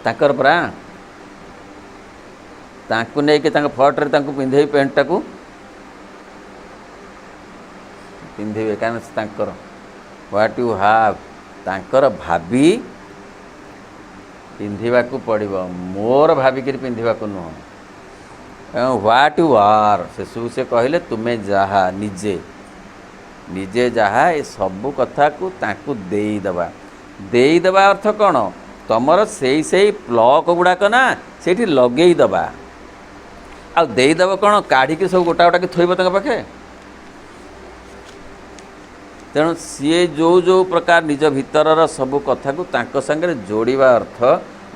S1: ତାଙ୍କର ପରା ତାଙ୍କୁ ନେଇକି ତାଙ୍କ ଫଟୋରେ ତାଙ୍କୁ ପିନ୍ଧେଇବି, ପ୍ୟାଣ୍ଟଟାକୁ ପିନ୍ଧେଇବେ, କାରଣ ସେ ତାଙ୍କର ହ୍ୱାଟ୍ ୟୁ ହାଭ୍ ତାଙ୍କର ଭାବି ପିନ୍ଧିବାକୁ ପଡ଼ିବ, ମୋର ଭାବିକିରି ପିନ୍ଧିବାକୁ ନୁହଁ। ହ୍ୱାଟ୍ ୟୁ ଆର୍ ସେସବୁ ସେ କହିଲେ ତୁମେ ଯାହା ନିଜେ ନିଜେ ଯାହା ଏ ସବୁ କଥାକୁ ତାଙ୍କୁ ଦେଇଦେବା ଅର୍ଥ କ'ଣ? ତମର ସେଇ ପ୍ଲକ୍ ଗୁଡ଼ାକ ନା ସେଇଠି ଲଗେଇଦେବା। ଆଉ ଦେଇଦେବ କ'ଣ? କାଢ଼ିକି ସବୁ ଗୋଟା ଗୋଟାକି ଥୋଇବ ତାଙ୍କ ପାଖେ। ତେଣୁ ସିଏ ଯେଉଁ ପ୍ରକାର ନିଜ ଭିତରର ସବୁ କଥାକୁ ତାଙ୍କ ସାଙ୍ଗରେ ଯୋଡ଼ିବା ଅର୍ଥ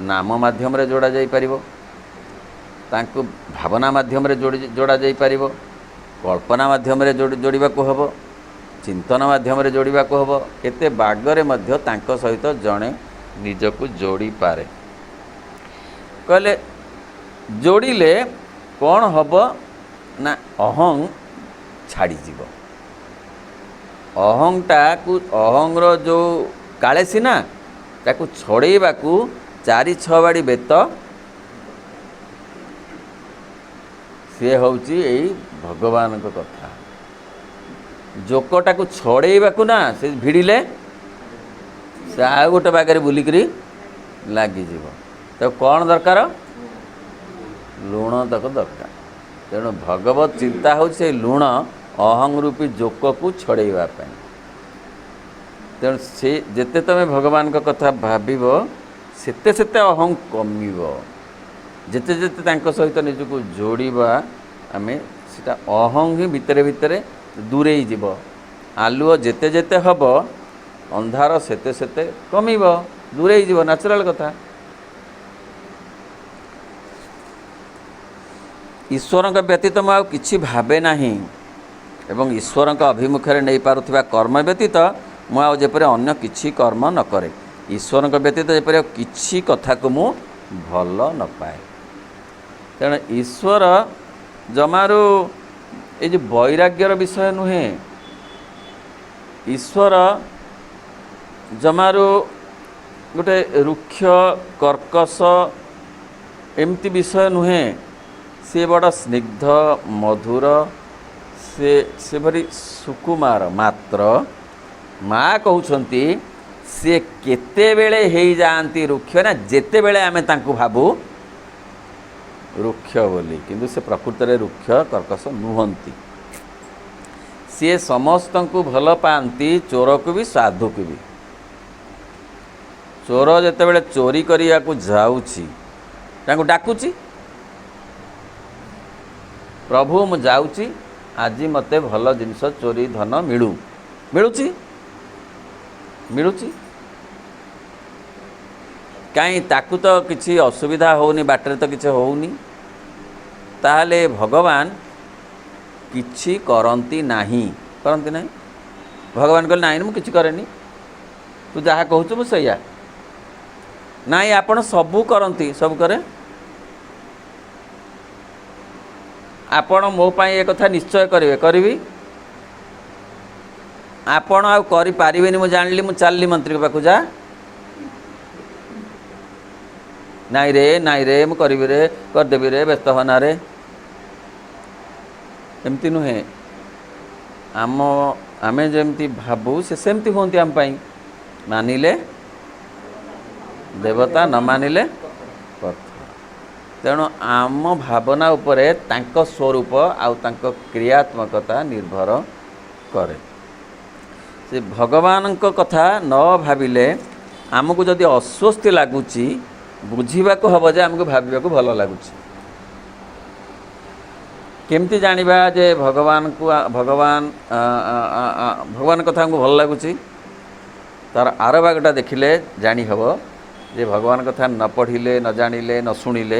S1: ନାମ ମାଧ୍ୟମରେ ଯୋଡ଼ା ଯାଇପାରିବ, ତାଙ୍କୁ ଭାବନା ମାଧ୍ୟମରେ ଯୋଡ଼ା ଯାଇପାରିବ, କଳ୍ପନା ମାଧ୍ୟମରେ ଯୋଡ଼ିବାକୁ ହେବ, ଚିନ୍ତନ ମାଧ୍ୟମରେ ଯୋଡ଼ିବାକୁ ହେବ। କେତେ ବାଗରେ ମଧ୍ୟ ତାଙ୍କ ସହିତ ଜଣେ ନିଜକୁ ଯୋଡ଼ିପାରେ। କହିଲେ ଯୋଡ଼ିଲେ କ'ଣ ହେବ ନା ଅହଂ ଛାଡ଼ିଯିବ। ଅହଂର ଯେଉଁ କାଳେସି ନା ତାକୁ ଛଡ଼େଇବାକୁ 4-6 ବାଡ଼ି ବେତ ସିଏ ହେଉଛି ଏଇ ଭଗବାନଙ୍କ କଥା। ଜୋକଟାକୁ ଛଡ଼େଇବାକୁ ନା ସେ ଭିଡ଼ିଲେ ସେ ଆଉ ଗୋଟେ ବାଗରେ ବୁଲିକିରି ଲାଗିଯିବ। ତାକୁ କ'ଣ ଦରକାର? ଲୁଣ ତାକୁ ଦରକାର। ତେଣୁ ଭଗବତ ଚିନ୍ତା ହେଉଛି ସେଇ ଲୁଣ ଅହଂ ରୂପୀ ଜୋକକୁ ଛଡ଼େଇବା ପାଇଁ। ତେଣୁ ସେ ଯେତେ ତୁମେ ଭଗବାନଙ୍କ କଥା ଭାବିବ ସେତେ ସେତେ ଅହଂ କମିବ। ଯେତେ ଯେତେ ତାଙ୍କ ସହିତ ନିଜକୁ ଯୋଡ଼ିବା ଆମେ ସେଟା ଅହଂ ହିଁ ଭିତରେ ଭିତରେ ଦୂରେଇ ଯିବ। ଆଲୁଅ ଯେତେ ଯେତେ ହେବ ଅନ୍ଧାର ସେତେ ସେତେ କମିବ, ଦୂରେଇ ଯିବ, ନ୍ୟାଚୁରାଲ କଥା। ଈଶ୍ୱରଙ୍କ ବ୍ୟତୀତ ମୁଁ ଆଉ କିଛି ଭାବେ ନାହିଁ ଏବଂ ଈଶ୍ୱରଙ୍କ ଅଭିମୁଖରେ ନେଇପାରୁଥିବା କର୍ମ ବ୍ୟତୀତ ମୁଁ ଆଉ ଯେପରି ଅନ୍ୟ କିଛି କର୍ମ ନ କରେ। ଈଶ୍ୱରଙ୍କ ବ୍ୟତୀତ ଯେପରି ଆଉ କିଛି କଥାକୁ ମୁଁ ଭଲ ନ ପାଏ। ତେଣୁ ଈଶ୍ୱର ଜମାରୁ ଏଇ ଯେଉଁ ବୈରାଗ୍ୟର ବିଷୟ ନୁହେଁ, ଈଶ୍ୱର ଜମାରୁ ଗୋଟେ ରୁକ୍ଷ କର୍କଶ ଏମିତି ବିଷୟ ନୁହେଁ। ସେ ବଡ଼ ସ୍ନିଗ୍ଧ ମଧୁର, ସେ ଭାରି ସୁକୁମାର। ମାତ୍ର ମା କହୁଛନ୍ତି ସିଏ କେତେବେଳେ ହେଇଯାଆନ୍ତି ରୁକ୍ଷ ନା ଯେତେବେଳେ ଆମେ ତାଙ୍କୁ ଭାବୁ ରୁକ୍ଷ ବୋଲି, କିନ୍ତୁ ସେ ପ୍ରକୃତରେ ରୁକ୍ଷ କର୍କଶ ନୁହନ୍ତି। ସିଏ ସମସ୍ତଙ୍କୁ ଭଲ ପାଆନ୍ତି, ଚୋରକୁ ବି ସାଧୁକୁ ବି। ଚୋର ଯେତେବେଳେ ଚୋରି କରିବାକୁ ଯାଉଛି ତାଙ୍କୁ ଡାକୁଛି, ପ୍ରଭୁ ମୁଁ ଯାଉଛି, ଆଜି ମୋତେ ଭଲ ଜିନିଷ ଚୋରି ଧନ ମିଳୁଛି କାହିଁ ତାକୁ ତ କିଛି ଅସୁବିଧା ହେଉନି, ବାଟରେ ତ କିଛି ହେଉନି। ତାହେଲେ ଭଗବାନ କିଛି କରନ୍ତି ନାହିଁ। ଭଗବାନ କହିଲେ ନାହିଁ ମୁଁ କିଛି କରେନି, ତୁ ଯାହା କହୁଛୁ ମୁଁ ସେଇଆ। ନାଇଁ ଆପଣ ସବୁ କରନ୍ତି, ସବୁ କରେ। ଆପଣ ମୋ ପାଇଁ ଏ କଥା ନିଶ୍ଚୟ କରିବି। ଆପଣ ଆଉ କରିପାରିବେନି ମୁଁ ଜାଣିଲି, ମୁଁ ଚାଲିଲି ମନ୍ତ୍ରୀଙ୍କ ପାଖକୁ। ଯା, ନାଇଁ ରେ ମୁଁ କରିବି ରେ, କରିଦେବି ରେ, ବ୍ୟସ୍ତ ହନା ରେ। ଏମିତି ନୁହେଁ। ଆମେ ଯେମିତି ଭାବୁ ସେ ସେମିତି ହୁଅନ୍ତି ଆମ ପାଇଁ। ମାନିଲେ ଦେବତା, ନ ମାନିଲେ କଥା। ତେଣୁ ଆମ ଭାବନା ଉପରେ ତାଙ୍କ ସ୍ୱରୂପ ଆଉ ତାଙ୍କ କ୍ରିୟାତ୍ମକତା ନିର୍ଭର କରେ। ସେ ଭଗବାନଙ୍କ କଥା ନ ଭାବିଲେ ଆମକୁ ଯଦି ଅସ୍ୱସ୍ତି ଲାଗୁଛି ବୁଝିବାକୁ ହେବ ଯେ ଆମକୁ ଭାବିବାକୁ ଭଲ ଲାଗୁଛି। କେମିତି ଜାଣିବା ଯେ ଭଗବାନ କଥା ଆମକୁ ଭଲ ଲାଗୁଛି? ତା'ର ଆର ଭାଗଟା ଦେଖିଲେ ଜାଣି ହେବ ଯେ ଭଗବାନ କଥା ନ ପଢ଼ିଲେ, ନ ଜାଣିଲେ, ନ ଶୁଣିଲେ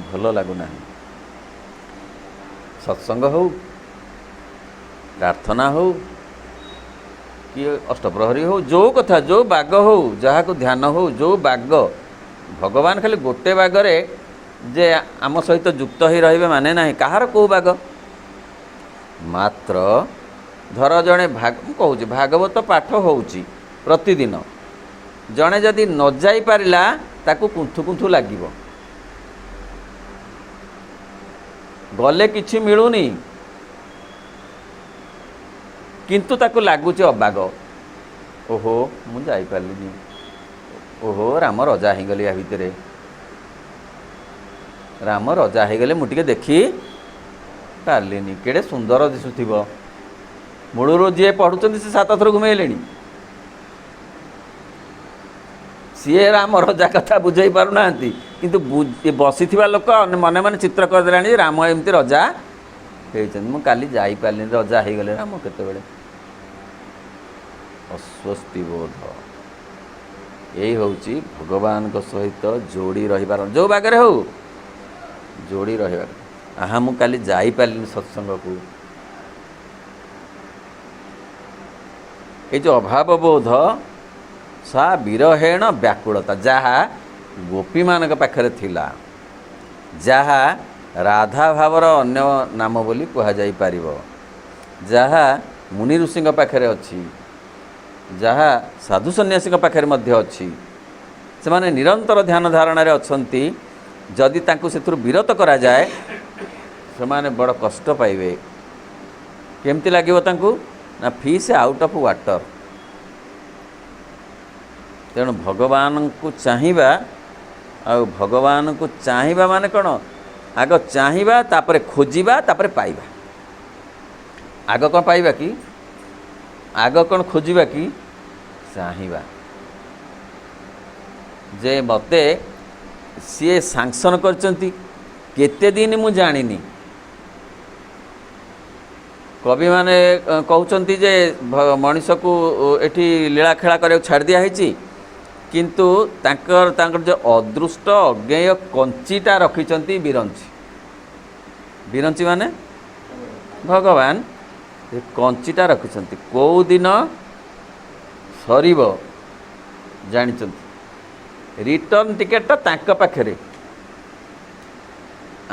S1: ଭଲ ଲାଗୁନାହିଁ। ସତ୍ସଙ୍ଗ ହଉ, ପ୍ରାର୍ଥନା ହଉ, କି ଅଷ୍ଟପ୍ରହରୀ ହଉ, ଯେଉଁ କଥା ଯେଉଁ ବାଗ ହଉ, ଯାହାକୁ ଧ୍ୟାନ ହଉ, ଯେଉଁ ବାଗ, ଭଗବାନ ଖାଲି ଗୋଟେ ବାଗରେ ଯେ ଆମ ସହିତ ଯୁକ୍ତ ହୋଇ ରହିବେ ମାନେ ନାହିଁ। କାହାର କେଉଁ ବାଗ? ମାତ୍ର ଧର ଜଣେ ମୁଁ କହୁଛି ଭାଗବତ ପାଠ ହେଉଛି ପ୍ରତିଦିନ, ଜଣେ ଯଦି ନ ଯାଇପାରିଲା ତାକୁ କୁନ୍ଥୁ କୁନ୍ଥୁ ଲାଗିବ, ଗଲେ କିଛି ମିଳୁନି କିନ୍ତୁ ତାକୁ ଲାଗୁଛି ଅବାଗ, ଓହୋ ମୁଁ ଯାଇପାରିଲିନି, ଓହୋ ରାମ ରଜା ହେଇଗଲେ, ୟା ଭିତରେ ରାମ ରଜା ହେଇଗଲେ ମୁଁ ଟିକେ ଦେଖି ପାରିଲିନି, କେଡ଼େ ସୁନ୍ଦର ଦିଶୁଥିବ। ମୂଳରୁ ଯିଏ ପଢ଼ୁଛନ୍ତି ସେ 7 ଥର ଘୁମେଇଲେଣି, ସିଏ ରାମ ରଜା କଥା ବୁଝେଇ ପାରୁନାହାନ୍ତି, କିନ୍ତୁ ବସିଥିବା ଲୋକ ମନେ ମନେ ଚିତ୍ର କରିଦେଲାଣି ଯେ ରାମ ଏମିତି ରଜା ହେଇଛନ୍ତି, ମୁଁ କାଲି ଯାଇପାରିଲିନି, ରଜା ହେଇଗଲେ ରାମ କେତେବେଳେ। ଅସ୍ୱସ୍ତି ବୋଧ, ଏଇ ହେଉଛି ଭଗବାନଙ୍କ ସହିତ ଯୋଡ଼ି ରହିବାର, ଯେଉଁ ବାଗରେ ହଉ ଯୋଡ଼ି ରହିବାର। ଆହା ମୁଁ କାଲି ଯାଇପାରିଲିନି ସତ୍ସଙ୍ଗକୁ, ଏଇ ଯେଉଁ ଅଭାବ ବୋଧ, ସା ବିରହେଣ ବ୍ୟାକୁଳତା, ଯାହା ଗୋପୀମାନଙ୍କ ପାଖରେ ଥିଲା, ଯାହା ରାଧା ଭାବର ଅନ୍ୟ ନାମ ବୋଲି କୁହାଯାଇପାରିବ, ଯାହା ମୁନି ଋଷିଙ୍କ ପାଖରେ ଅଛି, ଯାହା ସାଧୁ ସନ୍ନ୍ୟାସୀଙ୍କ ପାଖରେ ମଧ୍ୟ ଅଛି, ସେମାନେ ନିରନ୍ତର ଧ୍ୟାନ ଧାରଣାରେ ଅଛନ୍ତି, ଯଦି ତାଙ୍କୁ ସେଥିରୁ ବିରତ କରାଯାଏ ସେମାନେ ବଡ଼ କଷ୍ଟ ପାଇବେ। କେମିତି ଲାଗିବ ତାଙ୍କୁ ନା ଫିସ୍ ଆଉଟ୍ ଅଫ୍ ୱାଟର। ତେଣୁ ଭଗବାନଙ୍କୁ ଚାହିଁବା, ଆଉ ଭଗବାନଙ୍କୁ ଚାହିଁବା ମାନେ କ'ଣ, ଆଗ ଚାହିଁବା ତାପରେ ଖୋଜିବା ତାପରେ ପାଇବା। ଆଗ କ'ଣ ପାଇବା କି, ଆଗ କ'ଣ ଖୋଜିବା କି, ଚାହିଁବା। ଯେ ମୋତେ ସିଏ ସାଂସନ୍ କରିଛନ୍ତି କେତେ ଦିନ ମୁଁ ଜାଣିନି, କବିମାନେ କହୁଛନ୍ତି ଯେ ମଣିଷକୁ ଏଠି ଲୀଳାଖେଳା କରିବାକୁ ଛାଡ଼ି ଦିଆହେଇଛି, କିନ୍ତୁ ତାଙ୍କର ଯେଉଁ ଅଦୃଷ୍ଟ ଅଜ୍ଞେୟ କଞ୍ଚିଟା ରଖିଛନ୍ତି ବିରଞ୍ଚି, ବିରଞ୍ଚି ମାନେ ଭଗବାନ, ଏ କଞ୍ଚିଟା ରଖିଛନ୍ତି, କେଉଁ ଦିନ ସରିବ ଜାଣିଛନ୍ତି। ରିଟର୍ନ ଟିକେଟଟା ତାଙ୍କ ପାଖରେ,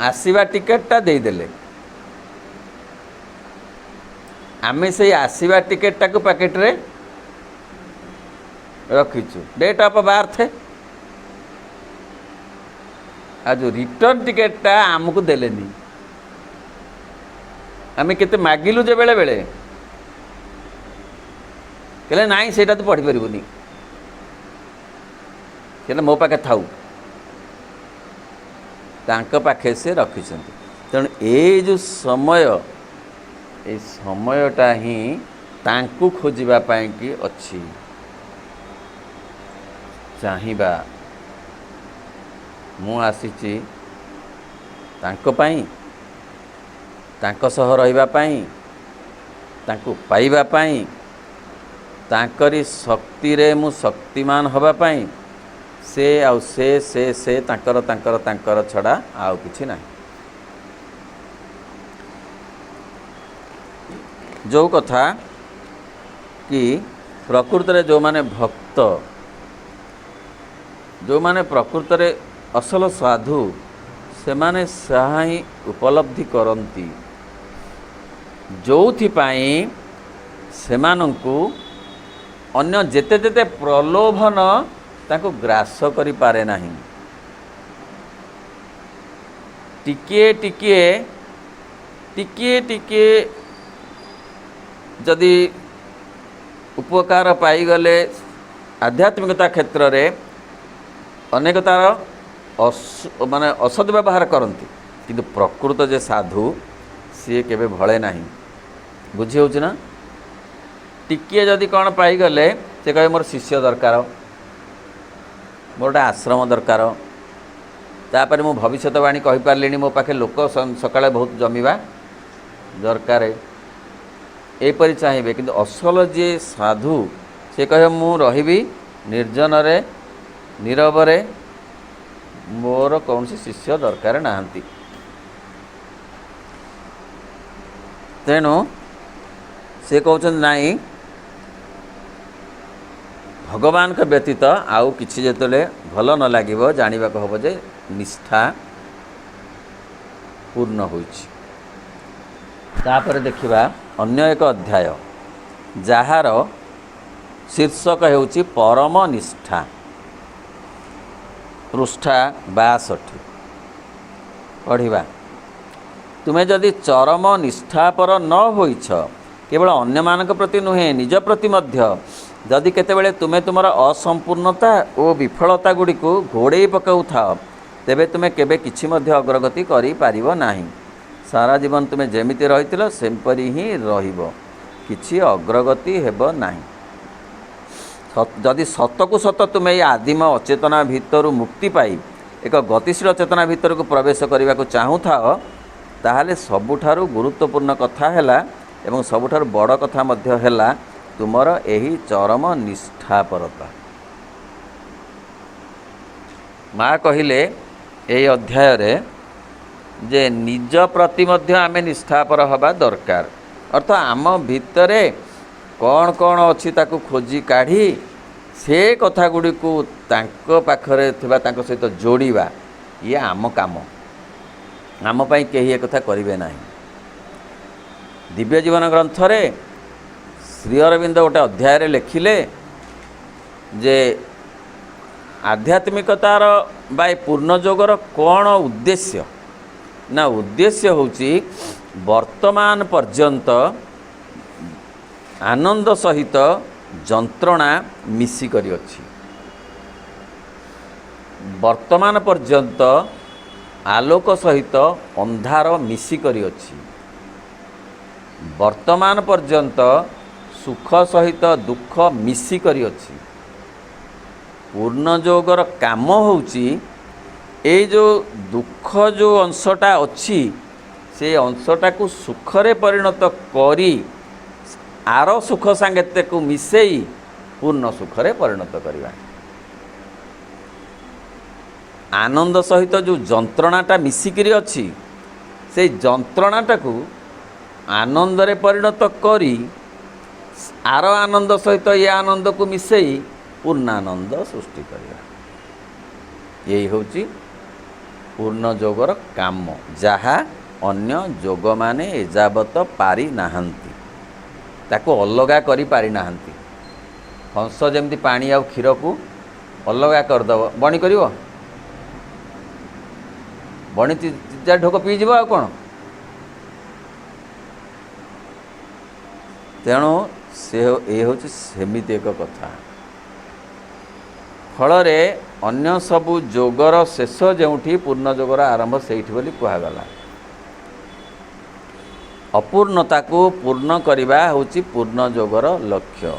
S1: ଆସିବା ଟିକେଟଟା ଦେଇଦେଲେ, ଆମେ ସେଇ ଆସିବା ଟିକେଟଟାକୁ ପ୍ୟାକେଟରେ ରଖିଛୁ, ଡେଟ୍ ଅଫ୍ ବାର୍ଥ। ଆଉ ଯେଉଁ ରିଟର୍ନ ଟିକେଟଟା ଆମକୁ ଦେଲେନି, ଆମେ କେତେ ମାଗିଲୁ ଯେ ବେଳେ ବେଳେ କହିଲେ ନାଇଁ ସେଇଟା ତୁ ପଢ଼ିପାରିବୁନି, ସେଇଟା ମୋ ପାଖେ ଥାଉ, ତାଙ୍କ ପାଖେ ସେ ରଖିଛନ୍ତି। ତେଣୁ ଏଇ ଯେଉଁ ସମୟ, ଏଇ ସମୟଟା ହିଁ ତାଙ୍କୁ ଖୋଜିବା ପାଇଁକି ଅଛି। ଚାହିଁବା, ମୁଁ ଆସିଛି ତାଙ୍କ ପାଇଁ, ତାଙ୍କ ସହ ରହିବା ପାଇଁ, ତାଙ୍କୁ ପାଇବା ପାଇଁ, ତାଙ୍କରି ଶକ୍ତିରେ ମୁଁ ଶକ୍ତିମାନ ହେବା ପାଇଁ। ସେ ଆଉ ସେ ତାଙ୍କର ତାଙ୍କର ତାଙ୍କର ଛଡ଼ା ଆଉ କିଛି ନାହିଁ। ଯେଉଁ କଥା କି ପ୍ରକୃତରେ ଯେଉଁମାନେ ଭକ୍ତ, ଯେଉଁମାନେ ପ୍ରକୃତରେ ଅସଲ ସାଧୁ, ସେମାନେ ତାହା ହିଁ ଉପଲବ୍ଧି କରନ୍ତି, ଯେଉଁଥିପାଇଁ ସେମାନଙ୍କୁ ଅନ୍ୟ ଯେତେ ଯେତେ ପ୍ରଲୋଭନ ତାଙ୍କୁ ଗ୍ରାସ କରିପାରେ ନାହିଁ। ଟିକିଏ ଟିକିଏ ଟିକିଏ ଟିକିଏ ଯଦି ଉପକାର ପାଇଗଲେ ଆଧ୍ୟାତ୍ମିକତା କ୍ଷେତ୍ରରେ ଅନେକ ତାର ମାନେ ଅସଦ୍ ବ୍ୟବହାର କରନ୍ତି, କିନ୍ତୁ ପ୍ରକୃତ ଯେ ସାଧୁ ସିଏ କେବେ ଭଳେ ନାହିଁ। ବୁଝି ହେଉଛି ନା? ଟିକିଏ ଯଦି କ'ଣ ପାଇଗଲେ ସେ କହିବେ ମୋର ଶିଷ୍ୟ ଦରକାର, ମୋର ଗୋଟେ ଆଶ୍ରମ ଦରକାର, ତାପରେ ମୁଁ ଭବିଷ୍ୟତବାଣୀ କହିପାରିଲିଣି, ମୋ ପାଖେ ଲୋକ ସକାଳେ ବହୁତ ଜମିବା ଦରକାର, ଏହିପରି ଚାହିଁବେ। କିନ୍ତୁ ଅସଲ ଯିଏ ସାଧୁ ସେ କହିବେ ମୁଁ ରହିବି ନିର୍ଜନରେ, ନୀରବରେ, ମୋର କୌଣସି ଶିଷ୍ୟ ଦରକାର ନାହାନ୍ତି। ତେଣୁ ସେ କହୁଛନ୍ତି ନାଇଁ, ଭଗବାନଙ୍କ ବ୍ୟତୀତ ଆଉ କିଛି ଯେତେବେଳେ ଭଲ ନ ଲାଗିବ ଜାଣିବାକୁ ହେବ ଯେ ନିଷ୍ଠା ପୂର୍ଣ୍ଣ ହୋଇଛି। ତାପରେ ଦେଖିବା ଅନ୍ୟ ଏକ ଅଧ୍ୟାୟ। ଯାହାର ଶୀର୍ଷକ ହେଉଛି ପରମ ନିଷ୍ଠା। ପୃଷ୍ଠା 62 ପଢ଼ିବା। ତୁମେ ଯଦି ଚରମ ନିଷ୍ଠାପର ନ ହୋଇଛ, କେବଳ ଅନ୍ୟମାନଙ୍କ ପ୍ରତି ନୁହେଁ ନିଜ ପ୍ରତି ମଧ୍ୟ, ଯଦି କେତେବେଳେ ତୁମେ ତୁମର ଅସମ୍ପୂର୍ଣ୍ଣତା ଓ ବିଫଳତା ଗୁଡ଼ିକୁ ଘୋଡ଼େଇ ପକାଉଥାଅ, ତେବେ ତୁମେ କେବେ କିଛି ମଧ୍ୟ ଅଗ୍ରଗତି କରିପାରିବ ନାହିଁ। ସାରା ଜୀବନ ତୁମେ ଯେମିତି ରହିଥିଲ ସେପରି ହିଁ ରହିବ, କିଛି ଅଗ୍ରଗତି ହେବ ନାହିଁ। ଯଦି ସତକୁ ସତ ତୁମେ ଏହି ଆଦିମ ଅଚେତନା ଭିତରୁ ମୁକ୍ତି ପାଇ ଏକ ଗତିଶୀଳ ଚେତନା ଭିତରକୁ ପ୍ରବେଶ କରିବାକୁ ଚାହୁଁଥାଅ, ତାହେଲେ ସବୁଠାରୁ ଗୁରୁତ୍ୱପୂର୍ଣ୍ଣ କଥା ହେଲା ଏବଂ ସବୁଠାରୁ ବଡ଼ କଥା ମଧ୍ୟ ହେଲା ତୁମର ଏହି ଚରମ ନିଷ୍ଠାପରତା। ମା କହିଲେ ଏହି ଅଧ୍ୟାୟରେ ଯେ ନିଜ ପ୍ରତି ମଧ୍ୟ ଆମେ ନିଷ୍ଠାପର ହେବା ଦରକାର। ଅର୍ଥ ଆମ ଭିତରେ କ'ଣ କ'ଣ ଅଛି ତାକୁ ଖୋଜି କାଢ଼ି ସେ କଥା ଗୁଡ଼ିକୁ ତାଙ୍କ ପାଖରେ ଥିବା ତାଙ୍କ ସହିତ ଯୋଡ଼ିବା, ଇଏ ଆମ କାମ। ଆମ ପାଇଁ କେହି ଏକଥା କରିବେ ନାହିଁ। ଦିବ୍ୟ ଜୀବନ ଗ୍ରନ୍ଥରେ ଶ୍ରୀ ଅରବିନ୍ଦ ଗୋଟେ ଅଧ୍ୟାୟରେ ଲେଖିଲେ ଯେ ଆଧ୍ୟାତ୍ମିକତାର ବା ଏ ପୂର୍ଣ୍ଣଯୋଗର କ'ଣ ଉଦ୍ଦେଶ୍ୟ ନା, ଉଦ୍ଦେଶ୍ୟ ହେଉଛି ବର୍ତ୍ତମାନ ପର୍ଯ୍ୟନ୍ତ ଆନନ୍ଦ ସହିତ ଯନ୍ତ୍ରଣା ମିଶିକରି ଅଛି। ବର୍ତ୍ତମାନ ପର୍ଯ୍ୟନ୍ତ ଆଲୋକ ସହିତ ଅନ୍ଧାର ମିଶିକରି ଅଛି। ବର୍ତ୍ତମାନ ପର୍ଯ୍ୟନ୍ତ ସୁଖ ସହିତ ଦୁଃଖ ମିଶିକରି ଅଛି। ପୂର୍ଣ୍ଣଯୋଗର କାମ ହେଉଛି ଏଇ ଯେଉଁ ଦୁଃଖ ଯେଉଁ ଅଂଶଟା ଅଛି ସେ ଅଂଶଟାକୁ ସୁଖରେ ପରିଣତ କରି ଆର ସୁଖ ସାଙ୍ଗେ ତାକୁ ମିଶେଇ ପୂର୍ଣ୍ଣ ସୁଖରେ ପରିଣତ କରିବା। ଆନନ୍ଦ ସହିତ ଯେଉଁ ଯନ୍ତ୍ରଣାଟା ମିଶିକିରି ଅଛି ସେଇ ଯନ୍ତ୍ରଣାଟାକୁ ଆନନ୍ଦରେ ପରିଣତ କରି ଆର ଆନନ୍ଦ ସହିତ ଏ ଆନନ୍ଦକୁ ମିଶେଇ ପୂର୍ଣ୍ଣାନନ୍ଦ ସୃଷ୍ଟି କରିବା। ଏଇ ହେଉଛି ପୂର୍ଣ୍ଣଯୋଗର କାମ, ଯାହା ଅନ୍ୟ ଯୋଗମାନେ ଏଯାବତ ପାରିନାହାନ୍ତି, ତାକୁ ଅଲଗା କରିପାରିନାହାନ୍ତି। ହଂସ ଯେମିତି ପାଣି ଆଉ କ୍ଷୀରକୁ ଅଲଗା କରିଦେବ, ବଣି କରିବ? ବଣି ଢୋକ ପିଇଯିବ ଆଉ କ'ଣ? ତେଣୁ ଏ ହେଉଛି ସେମିତି ଏକ କଥା। ଫଳରେ ଅନ୍ୟ ସବୁ ଯୋଗର ଶେଷ ଯେଉଁଠି, ପୂର୍ଣ୍ଣ ଯୋଗର ଆରମ୍ଭ ସେଇଠି ବୋଲି କୁହାଗଲା। ଅପୂର୍ଣ୍ଣତାକୁ ପୂର୍ଣ୍ଣ କରିବା ହେଉଛି ପୂର୍ଣ୍ଣ ଯୋଗର ଲକ୍ଷ୍ୟ।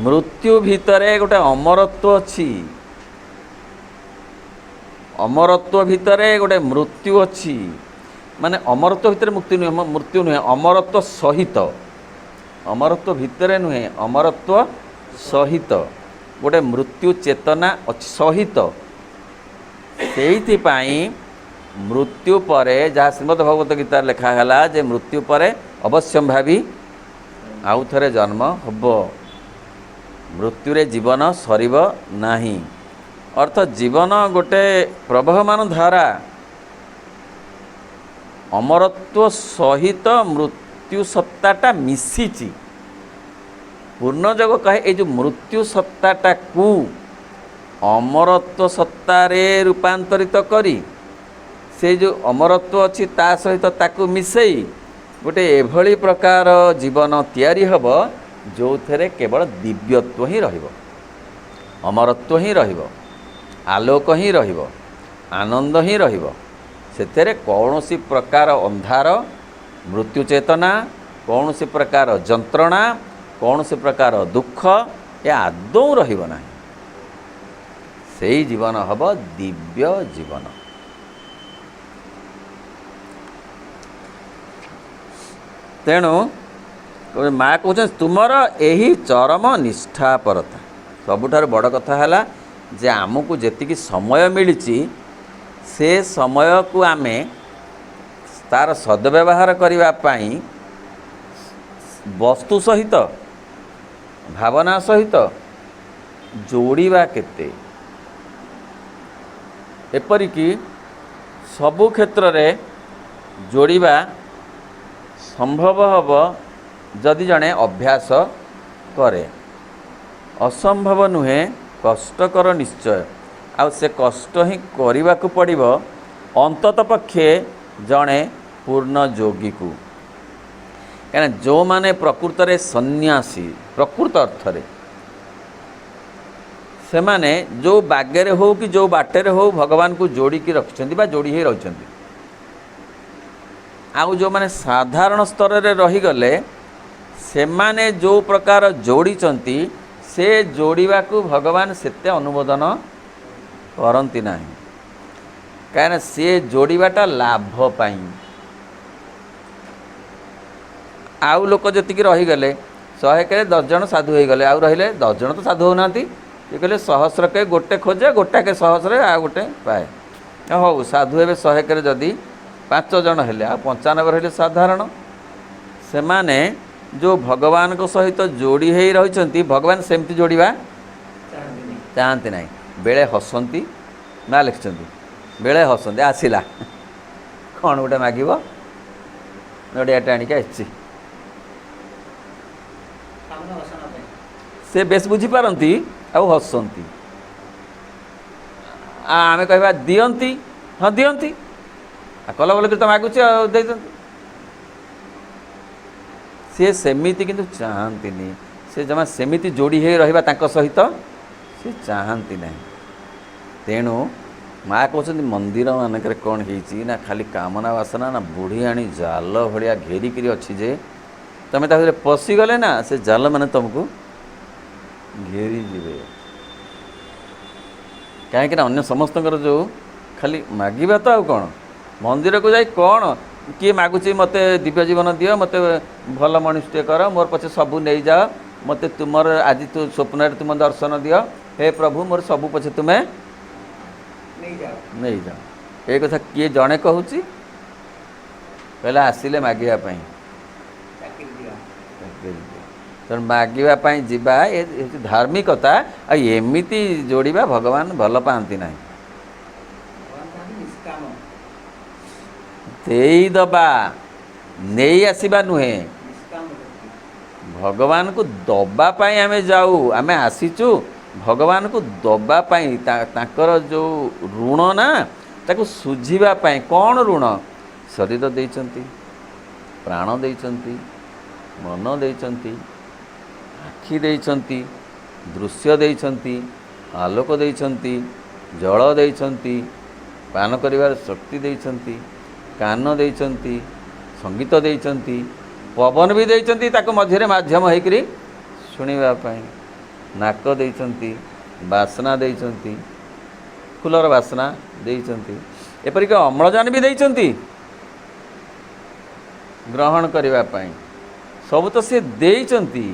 S1: ମୃତ୍ୟୁ ଭିତରେ ଗୋଟେ ଅମରତ୍ୱ ଅଛି। ଅମରତ୍ୱ ଭିତରେ ଗୋଟେ ମୃତ୍ୟୁ ଅଛି। ମାନେ ଅମରତ୍ୱ ଭିତରେ ମୁକ୍ତି ନୁହେଁ, ମୃତ୍ୟୁ ନୁହେଁ, ଅମରତ୍ୱ ସହିତ। ଅମରତ୍ୱ ଭିତରେ ନୁହେଁ, ଅମରତ୍ୱ ସହିତ ଗୋଟେ ମୃତ୍ୟୁ ଚେତନା ଅଛି ସହିତ। ସେଇଥିପାଇଁ ମୃତ୍ୟୁ ପରେ, ଯାହା ଶ୍ରୀମଦ୍ ଭଗବତ ଗୀତାରେ ଲେଖାଗଲା ଯେ ମୃତ୍ୟୁ ପରେ ଅବଶ୍ୟମ୍ଭାବୀ ଆଉ ଥରେ ଜନ୍ମ ହେବ। ମୃତ୍ୟୁରେ ଜୀବନ ସରିବ ନାହିଁ। ଅର୍ଥ ଜୀବନ ଗୋଟେ ପ୍ରବହମାନ ଧାରା। ଅମରତ୍ୱ ସହିତ ମୃତ୍ୟୁ ସତ୍ତାଟା ମିଶିଛି। ପୂର୍ଣ୍ଣଯୋଗ କହେ ଏଇ ଯେଉଁ ମୃତ୍ୟୁ ସତ୍ତାଟାକୁ ଅମରତ୍ୱ ସତ୍ତାରେ ରୂପାନ୍ତରିତ କରି ସେ ଯେଉଁ ଅମରତ୍ୱ ଅଛି ତା ସହିତ ତାକୁ ମିଶେଇ ଗୋଟେ ଏଭଳି ପ୍ରକାର ଜୀବନ ତିଆରି ହେବ ଯେଉଁଥିରେ କେବଳ ଦିବ୍ୟତ୍ୱ ହିଁ ରହିବ, ଅମରତ୍ୱ ହିଁ ରହିବ, ଆଲୋକ ହିଁ ରହିବ, ଆନନ୍ଦ ହିଁ ରହିବ। ସେଥିରେ କୌଣସି ପ୍ରକାର ଅନ୍ଧାର, ମୃତ୍ୟୁ ଚେତନା, କୌଣସି ପ୍ରକାର ଯନ୍ତ୍ରଣା, କୌଣସି ପ୍ରକାର ଦୁଃଖ ଏ ଆଦୌ ରହିବ ନାହିଁ। ସେଇ ଜୀବନ ହେବ ଦିବ୍ୟ ଜୀବନ। ତେଣୁ ମା କହୁଛନ୍ତି ତୁମର ଏହି ଚରମ ନିଷ୍ଠାପରତା। ସବୁଠାରୁ ବଡ଼ କଥା ହେଲା ଯେ ଆମକୁ ଯେତିକି ସମୟ ମିଳିଛି ସେ ସମୟକୁ ଆମେ ତାର ସଦ୍ବ୍ୟବହାର କରିବା ପାଇଁ ବସ୍ତୁ ସହିତ, ଭାବନା ସହିତ ଯୋଡ଼ିବା କେତେ। ଏପରିକି ସବୁ କ୍ଷେତ୍ରରେ ଯୋଡ଼ିବା ସମ୍ଭବ ହେବ जदि जड़े अभ्यास करे। असंभव नुहे कष्टकर निश्चय आ से कष्ट ही करने को पड़ो अंतत पक्षे जड़े पूर्ण योगी को। कहीं जो माने प्रकृत रे सन्यासी प्रकृत अर्थ रे से माने जो बागेरे हो कि जो बाटेरे हो भगवान को जोड़ी की रखिछन्ति बा जोड़ी ही रहिछन्ति। आउ जो माने साधारण स्तर रे रही गले से माने जो प्रकार जोड़ीचन्ति से जोड़िबा को भगवान सेते अनुमोदन करन्ति नाही। कहीं से जोड़ाटा लाभ पाई। आउ लोक जी रहीगले 100 के 10 जन साधु हो गले आउ रहिले 10 जन तो साधु होना ये कहले 100 के गोटे खोजे गोटा के 100 आ गोटे पाए। हो साधु हे 100 के जदि 5 जन हेले आ 95 रहिले साधारण से माने जो भगवान को सहित जोड़ी हो रही भगवान सेमती जोड़वा चाहती ना। बेले हसंती ना लिखिं बेले हसंती आसला कौन गोटे मागिब नड़ियाटे आणिक आसी से बेस बुझीपारती आ हसंती आमे कहवा दियंती हाँ दियंती कल बोल तो मागुची दे सी सेमिति किंतु चाहती से जमा सेमिति जोड़ी हो रहा तांको सहित सी चाहती ना। तेणु माँ कहते मंदिर मानक कौन होती ना खाली कामना वासना ना बुढ़ी आनी जाल भाया घेरिकी अच्छी जे तुम ताकि पशिगले ना से जाल मैंने तुमको घेरी जीवे। कहीं अन्य समस्त जो खाली मागिबा तो कौन मंदिर को जाई कौन किए मागुची मते दिव्य जीवन दियो मते भल मनुष्य कर मोर पछे सबू नहीं जाओ मते तुमर आज तू स्वप्न तुम दर्शन दियो हे प्रभु मोर सबू पछे तुम्हें नहीं जाओ। ये कथा किए जड़े कहूँ पहले आसिले मागियापाई तेणु मागियापाई जीवा ये धार्मिकता एमती जोड़वा भगवान भल पाती ना। देईदबा नहीं आसवा नुहे भगवान को दबापाई आमे जाऊ आमे आसीचु भगवान को दबापाई ताकर जो ऋण ना ताको सुझीबा पाई। कौन ऋण शरीर देइचंती प्राण देइचंती मन देइचंती आखि देइचंती दृश्य देइचंती आलोक देइचंती जल देइचंती पान करिवार शक्ति देइचंती कान देइचंती संगीत देइचंती पवन भी देइचंती ताको मध्यरे माध्यम होइकरी सुनिबा पाई। नाक देइचंती बासना देइचंती फूलर बासना देइचंती एपरिक अम्लजान भी देइचंती ग्रहण करिबा पाई। सब तो से देइचंती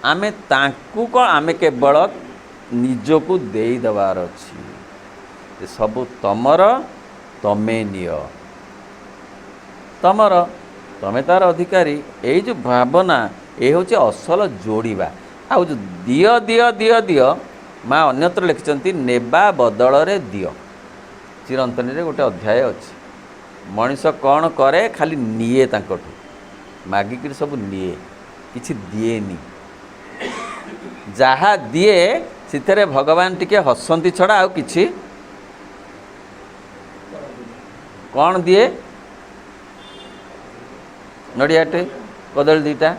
S1: आमे तांकु को आमे केवल निजको देई दबार अछि सब तमर तमे नियो तमर तमे तार अधिकारी यही जो भावना ये हूँ असल जोड़वा आउ जो दियो दियो दियो दियो माँ अन्यत्र लिखिं नेबा बदल रे दियो चिरंतनी रे गोटे अध्याय अच्छी मनीष कौन करे खाली निए तांकठू मागिक सब निए किछि दिएनी जहा दिए सिथेरे भगवान टिके हसंती छड़ा आउ किछि कौन दिए नड़ियाटे कदली दीटा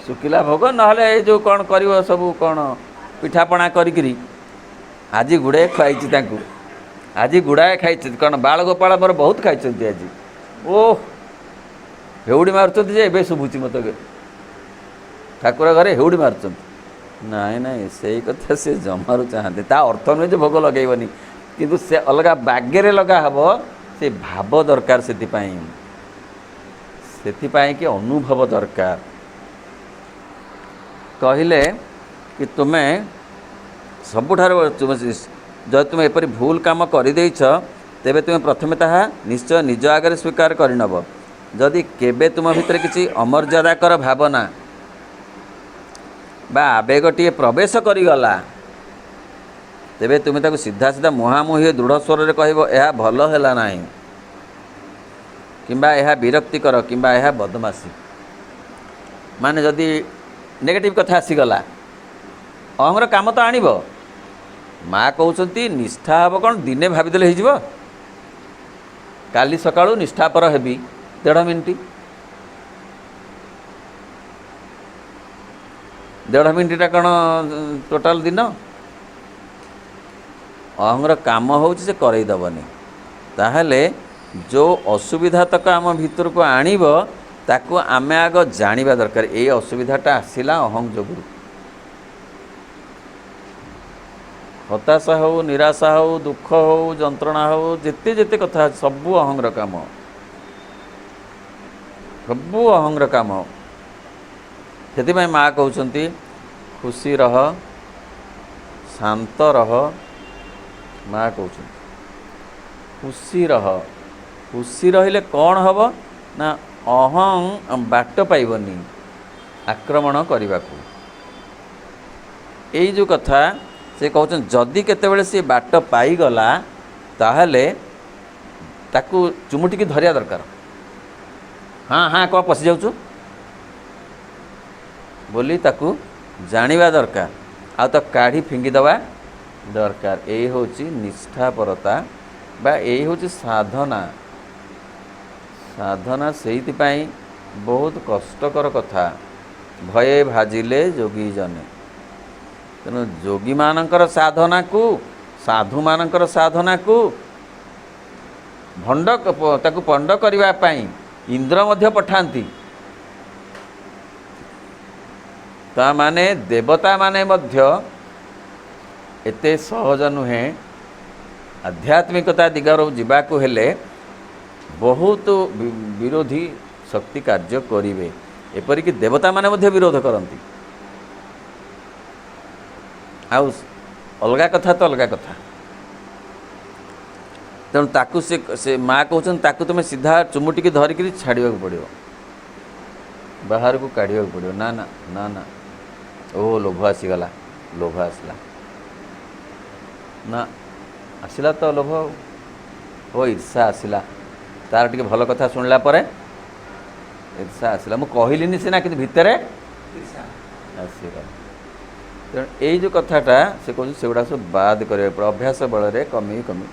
S1: सुखिला भोग ना जो कौन कर सब कौन पिठापणा करी आज गुड़ाए खाई आज गुड़ाए खाई कौन बाल गोपाल मोर बहुत खाई आज ओह हेउड़ी मारुंच ए शुभुची मत ठाकुर घरे हेउड़ी मारुंच नाई नाई से कथा से जमारू चाहते ता अर्थ नुहे जो भोग लगेबनी किंतु से अलग बागेरे लगा हब से भाव दरकार से कि अनुभव दरकार कहले कि तुम्हें सबुठार जब तुम एपरी भूल काम कर तेबे तुम्हें प्रथमे ताहा निश्चय निज आगे स्वीकार करनब जदि केबे तुम भितर किसी अमर्यादाकर भावना बा आवेगटे प्रवेश करिगला तेबे तुम्हें ताको सीधा सीधा मुहांमुही दृढ़ स्वर में कहब यह भल है ना किंबा यह विरक्तिकर किंबा यह बदमाशी माने जदि नेगेटिव कथा आसीगला अहंर काम तो आणिब माँ कहते निष्ठा हम कौन दिने भाविदेले हो काली सकाळू निष्ठापर हेबी 1.5 मिनिट 1.5 मिनिटा कौन टोटाल दिन अहंर काम होउछि से करईदबनी ताहले जो असुविधा तक आम भितर को आणिब ताकू आमे आग जानिबा दरकार ए असुविधाटा आसिला अहं जोगुरु हताशा हो निराशा हो दुख हो जंत्रणा हो जेते जेते कथा सबू अहंग्र काम सबू अहंग्र काम से माँ कहते खुशी रह शांत रह माँ कहते खुशी रह खुशी रहिले कौन हम ना अहं बाट पाइबनी आक्रमण करने को यही जो कथा से कहते जदि केतेबेले सी बाट पाईगला ताहले ताकू चुमुटिकी धरिया दरकार हाँ हाँ कौन पशि जाऊँ बोली ताकू जानिबा दरकार आ तो काढ़ी फिंगिदवा दरकार यही होची निष्ठापरता बा यही होची साधना साधना सेइथिपाई बहुत कष्टकर कथा भये भाजिले जोगी जने तेणु जोगी मानकर साधना को साधु मानकर साधना को भंड ताकू पंड करने पाई इंद्र मध्य पठांती ता माने देवता माने मध्य एते सहज नुहे आध्यात्मिकता दिगर जीवाकू हेले बहुत विरोधी शक्ति कार्य करिवे एपरिक देवता माने मध्य विरोध करती आउ अलगा कथा तो अलगा कथा तेणु ताकू से माँ कहते ताकू तुम सीधा चुमुटिकी धरिकी छाड़ा पड़ो बाहर को काढ़ा पड़ो ना ना ना ना ओ लोभ आसीगला लोभ आसला ना आसला तो लोभ ओ ईर्षा आसला तार टे भल कथा शुणला ईर्षा आसला मु कहलिनी सीना कि भितर आसगला तेणु यही जो कथाटा से कहूँ से गुड़ा सब बाद करें अभ्यास बल कमी कमी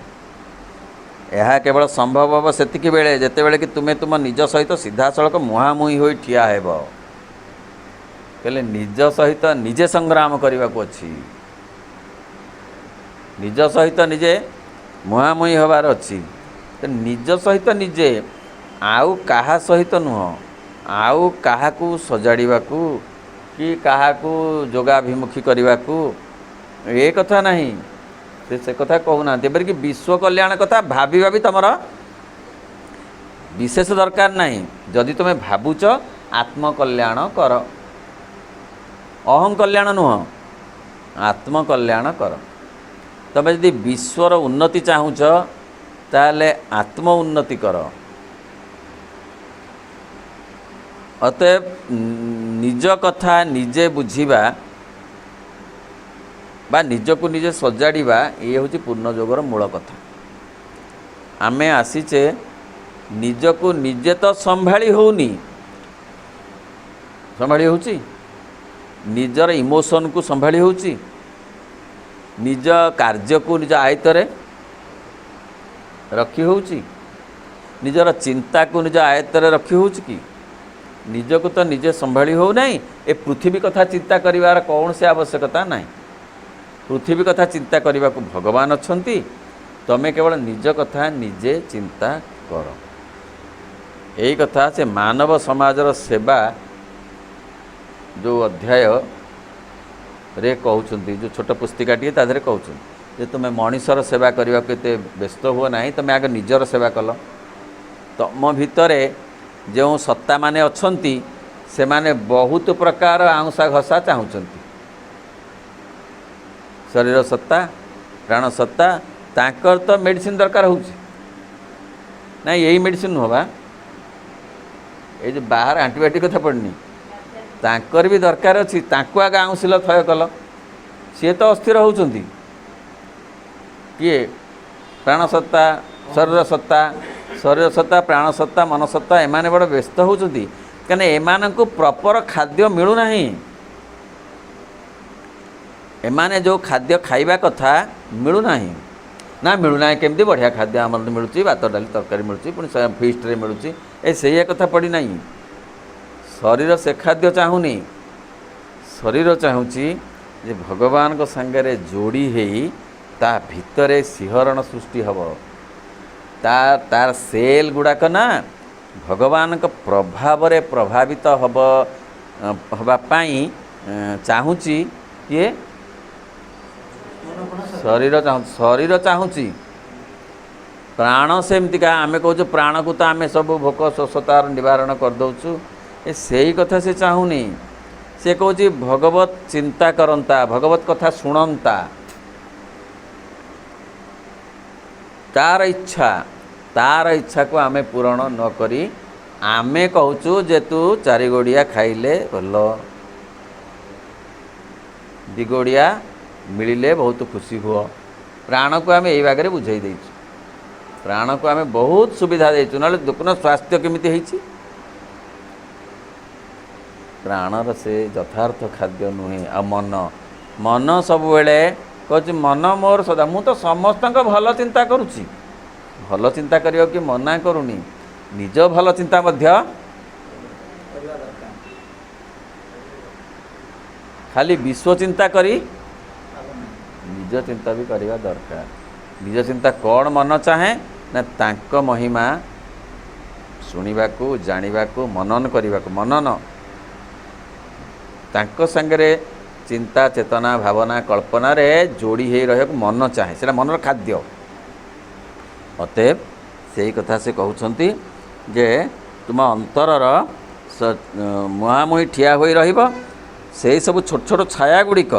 S1: यह केवल संभव हम से बेले जिते बड़े कि तुम्हें तुम निज सहित सीधा सड़क मुहांमुही हो ठिया हेब कहले निज सहित निजे संग्राम करने को अच्छी निज सहित निजे मुहांमुही हबार अच्छी तो निज सहित निजे आउ कहा सहित नुह आउ कहा सजाड़ा कि काहाकू जोगाभिमुखी करने को ये कथा नहीं से कथा कहूना कि विश्व कल्याण कथा भाभी भाभी तुम विशेष दरकार नहीं जदि तुम्हें भावुच आत्मकल्याण कर अहं कल्याण नुह आत्मकल्याण कर तुम यदि विश्वर उन्नति चाहूच ताले आत्म उन्नति कर अतएव निज कथा निजे बुझीबा बा निजको निजे सजाड़ीबा ये हूँ पूर्णयोगर मूल कथा आमे आसीचे निजको निजे तो संभाली होनी संभाली होची निजर इमोशन को संभाली होची निज कार्य को निज आयत्तरे रखी होची निजर चिंता को निज आयत्तरे रखी होची कि निजको तो निजे संभाली हो नहीं ए पृथ्वी कथा चिंता करिवार कौन से आवश्यकता नहीं पृथ्वी कथा चिंता करने को भगवान अच्छी तमें केवल निज कथा निजे चिंता कर यही कथा से मानव समाजर सेवा जो अध्याय रे कहते जो छोट पुस्तिकाटी ताधे कहते तुम्हें मनीषर सेवा करने को व्यस्त हुआ ना तुम्हें आगे निजर सेवा कल तुम भितर जो सत्ता माने अच्छंती से माने बहुत प्रकार आंसा घसा चाहूँगी शरीर सत्ता प्राण सत्ता तांकर तो मेडिसिन दरकार हो ना यही मेडिसिन नुह बा ये जो बाहर आंटीबायोटिक कथा पड़नी तांकर भी दरकार अच्छी तांको आगे आउंसिल थय कल सी तो अस्थिर होती किए प्राण सत्ता शरीर सत्ता शरीर सत्ता प्राण सत्ता मन सत्ता एमाने बड़ व्यस्त होउछंती कने एमानंकु प्रॉपर खाद्य मिलुना। एमाने जो खाद्य खाइबा कथा मिलुना ना मिलूना केमती बढ़िया खाद्य आम मिलूँ भात डाली तरकारी मिलूँ पुणी फिस्ट रे मिलूँ से कथा पड़ी ना। शरीर से खाद्य चाहूनी शरीर चाहूँगी जे भगवान को सांगरे जोड़ी हेई ता भितरे सिहरण सृष्टि हम तार सेल गुड़ाक ना भगवान को प्रभाव रे प्रभावित हवापाई चाहूँगी किए शरीर चाहूँगी प्राण सेमतिका आमे कहूँ प्राण को तो आमे सब भोक शोषतार निवारण करदौचु से ही कथा से चाहूनी। से कहूँ भगवत चिंता करंता भगवत कथा शुणंता तार इच्छा को आमे पूरण न करी आमे कहूँ जे तू चारि गोड़िया खाइले भल दिगोड़िया मिलिले बहुत खुशी हुआ। प्राण को आमे यही बागरे बुझाई देइछु प्राण को आमे बहुत सुविधा देइछु ना दुखन स्वास्थ्य केमिति हेछि प्राणर से यथार्थ खाद्य नुहे। आ मन सब बेले कहूँ मन मोर सदा मु तो समस्त भल चिंता करुच्ची भल चिंता करियो कि मना करूनी निज भल चिंता मध्य खाली विश्व चिंता करी निज चिंता भी करवा दरकार। निज चिंता कौन मन चाहे ना तांको महिमा शुणिबाकू जानिबाकू मनन करिबाकू मनन तांको संगरे चिंता चेतना भावना कल्पना रे जोड़ी हो रहा मन चाहे से मनर खाद्य। अतएव से कथा से कहउछंती जे तुम अंतरर मुहामुही ठिया होई रहिबो से सब छोट छोट छाया गुड़िक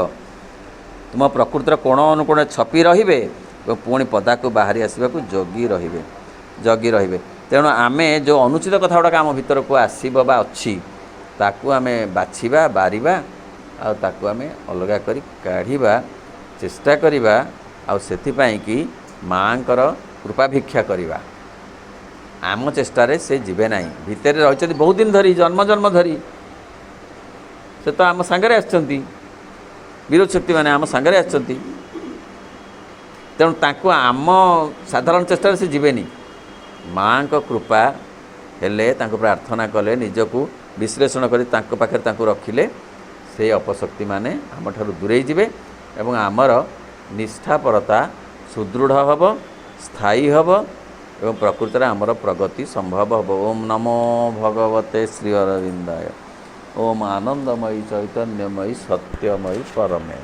S1: तुम प्रकृतिर कोण अनुकोण छपी रहिबे पुणी पदा को बाहरी आसवाक जगी रहिबे। तेणु आमे जो अनुचित कथा गुड़ाक आम भीतर को आसब बा अच्छी ताकू आमे बाछिबा बारिबा आ ताकू आमे अलगा करी काढ़िबा चेष्टा करिबा आ सेथिपाई कि माँकर कृपा भिक्षा करिबा। आम चेष्टारे से जीवे नाही भितर रहिचंती बहुत दिन धरी जन्म धरी से तो आम सांगरे आछंती विरोध शक्ति माने आम सांगरे आछंती तेणु तांको आम साधारण चेष्टा से जीवेनी माँ को कृपा हेले तांको प्रार्थना कले निजको विश्लेषण करी तांको पाखे तांको रखिले से अपशक्ति माने आम ठारू दूरे जीवे एवं आमर निष्ठापरता सुदृढ़ हब स्थायी हब एवं प्रकृति में आमर प्रगति संभव हब। ओम नमो भगवते श्री अरविंदाय। ओम आनंदमयी चैतन्यमयी सत्यमयी परमे।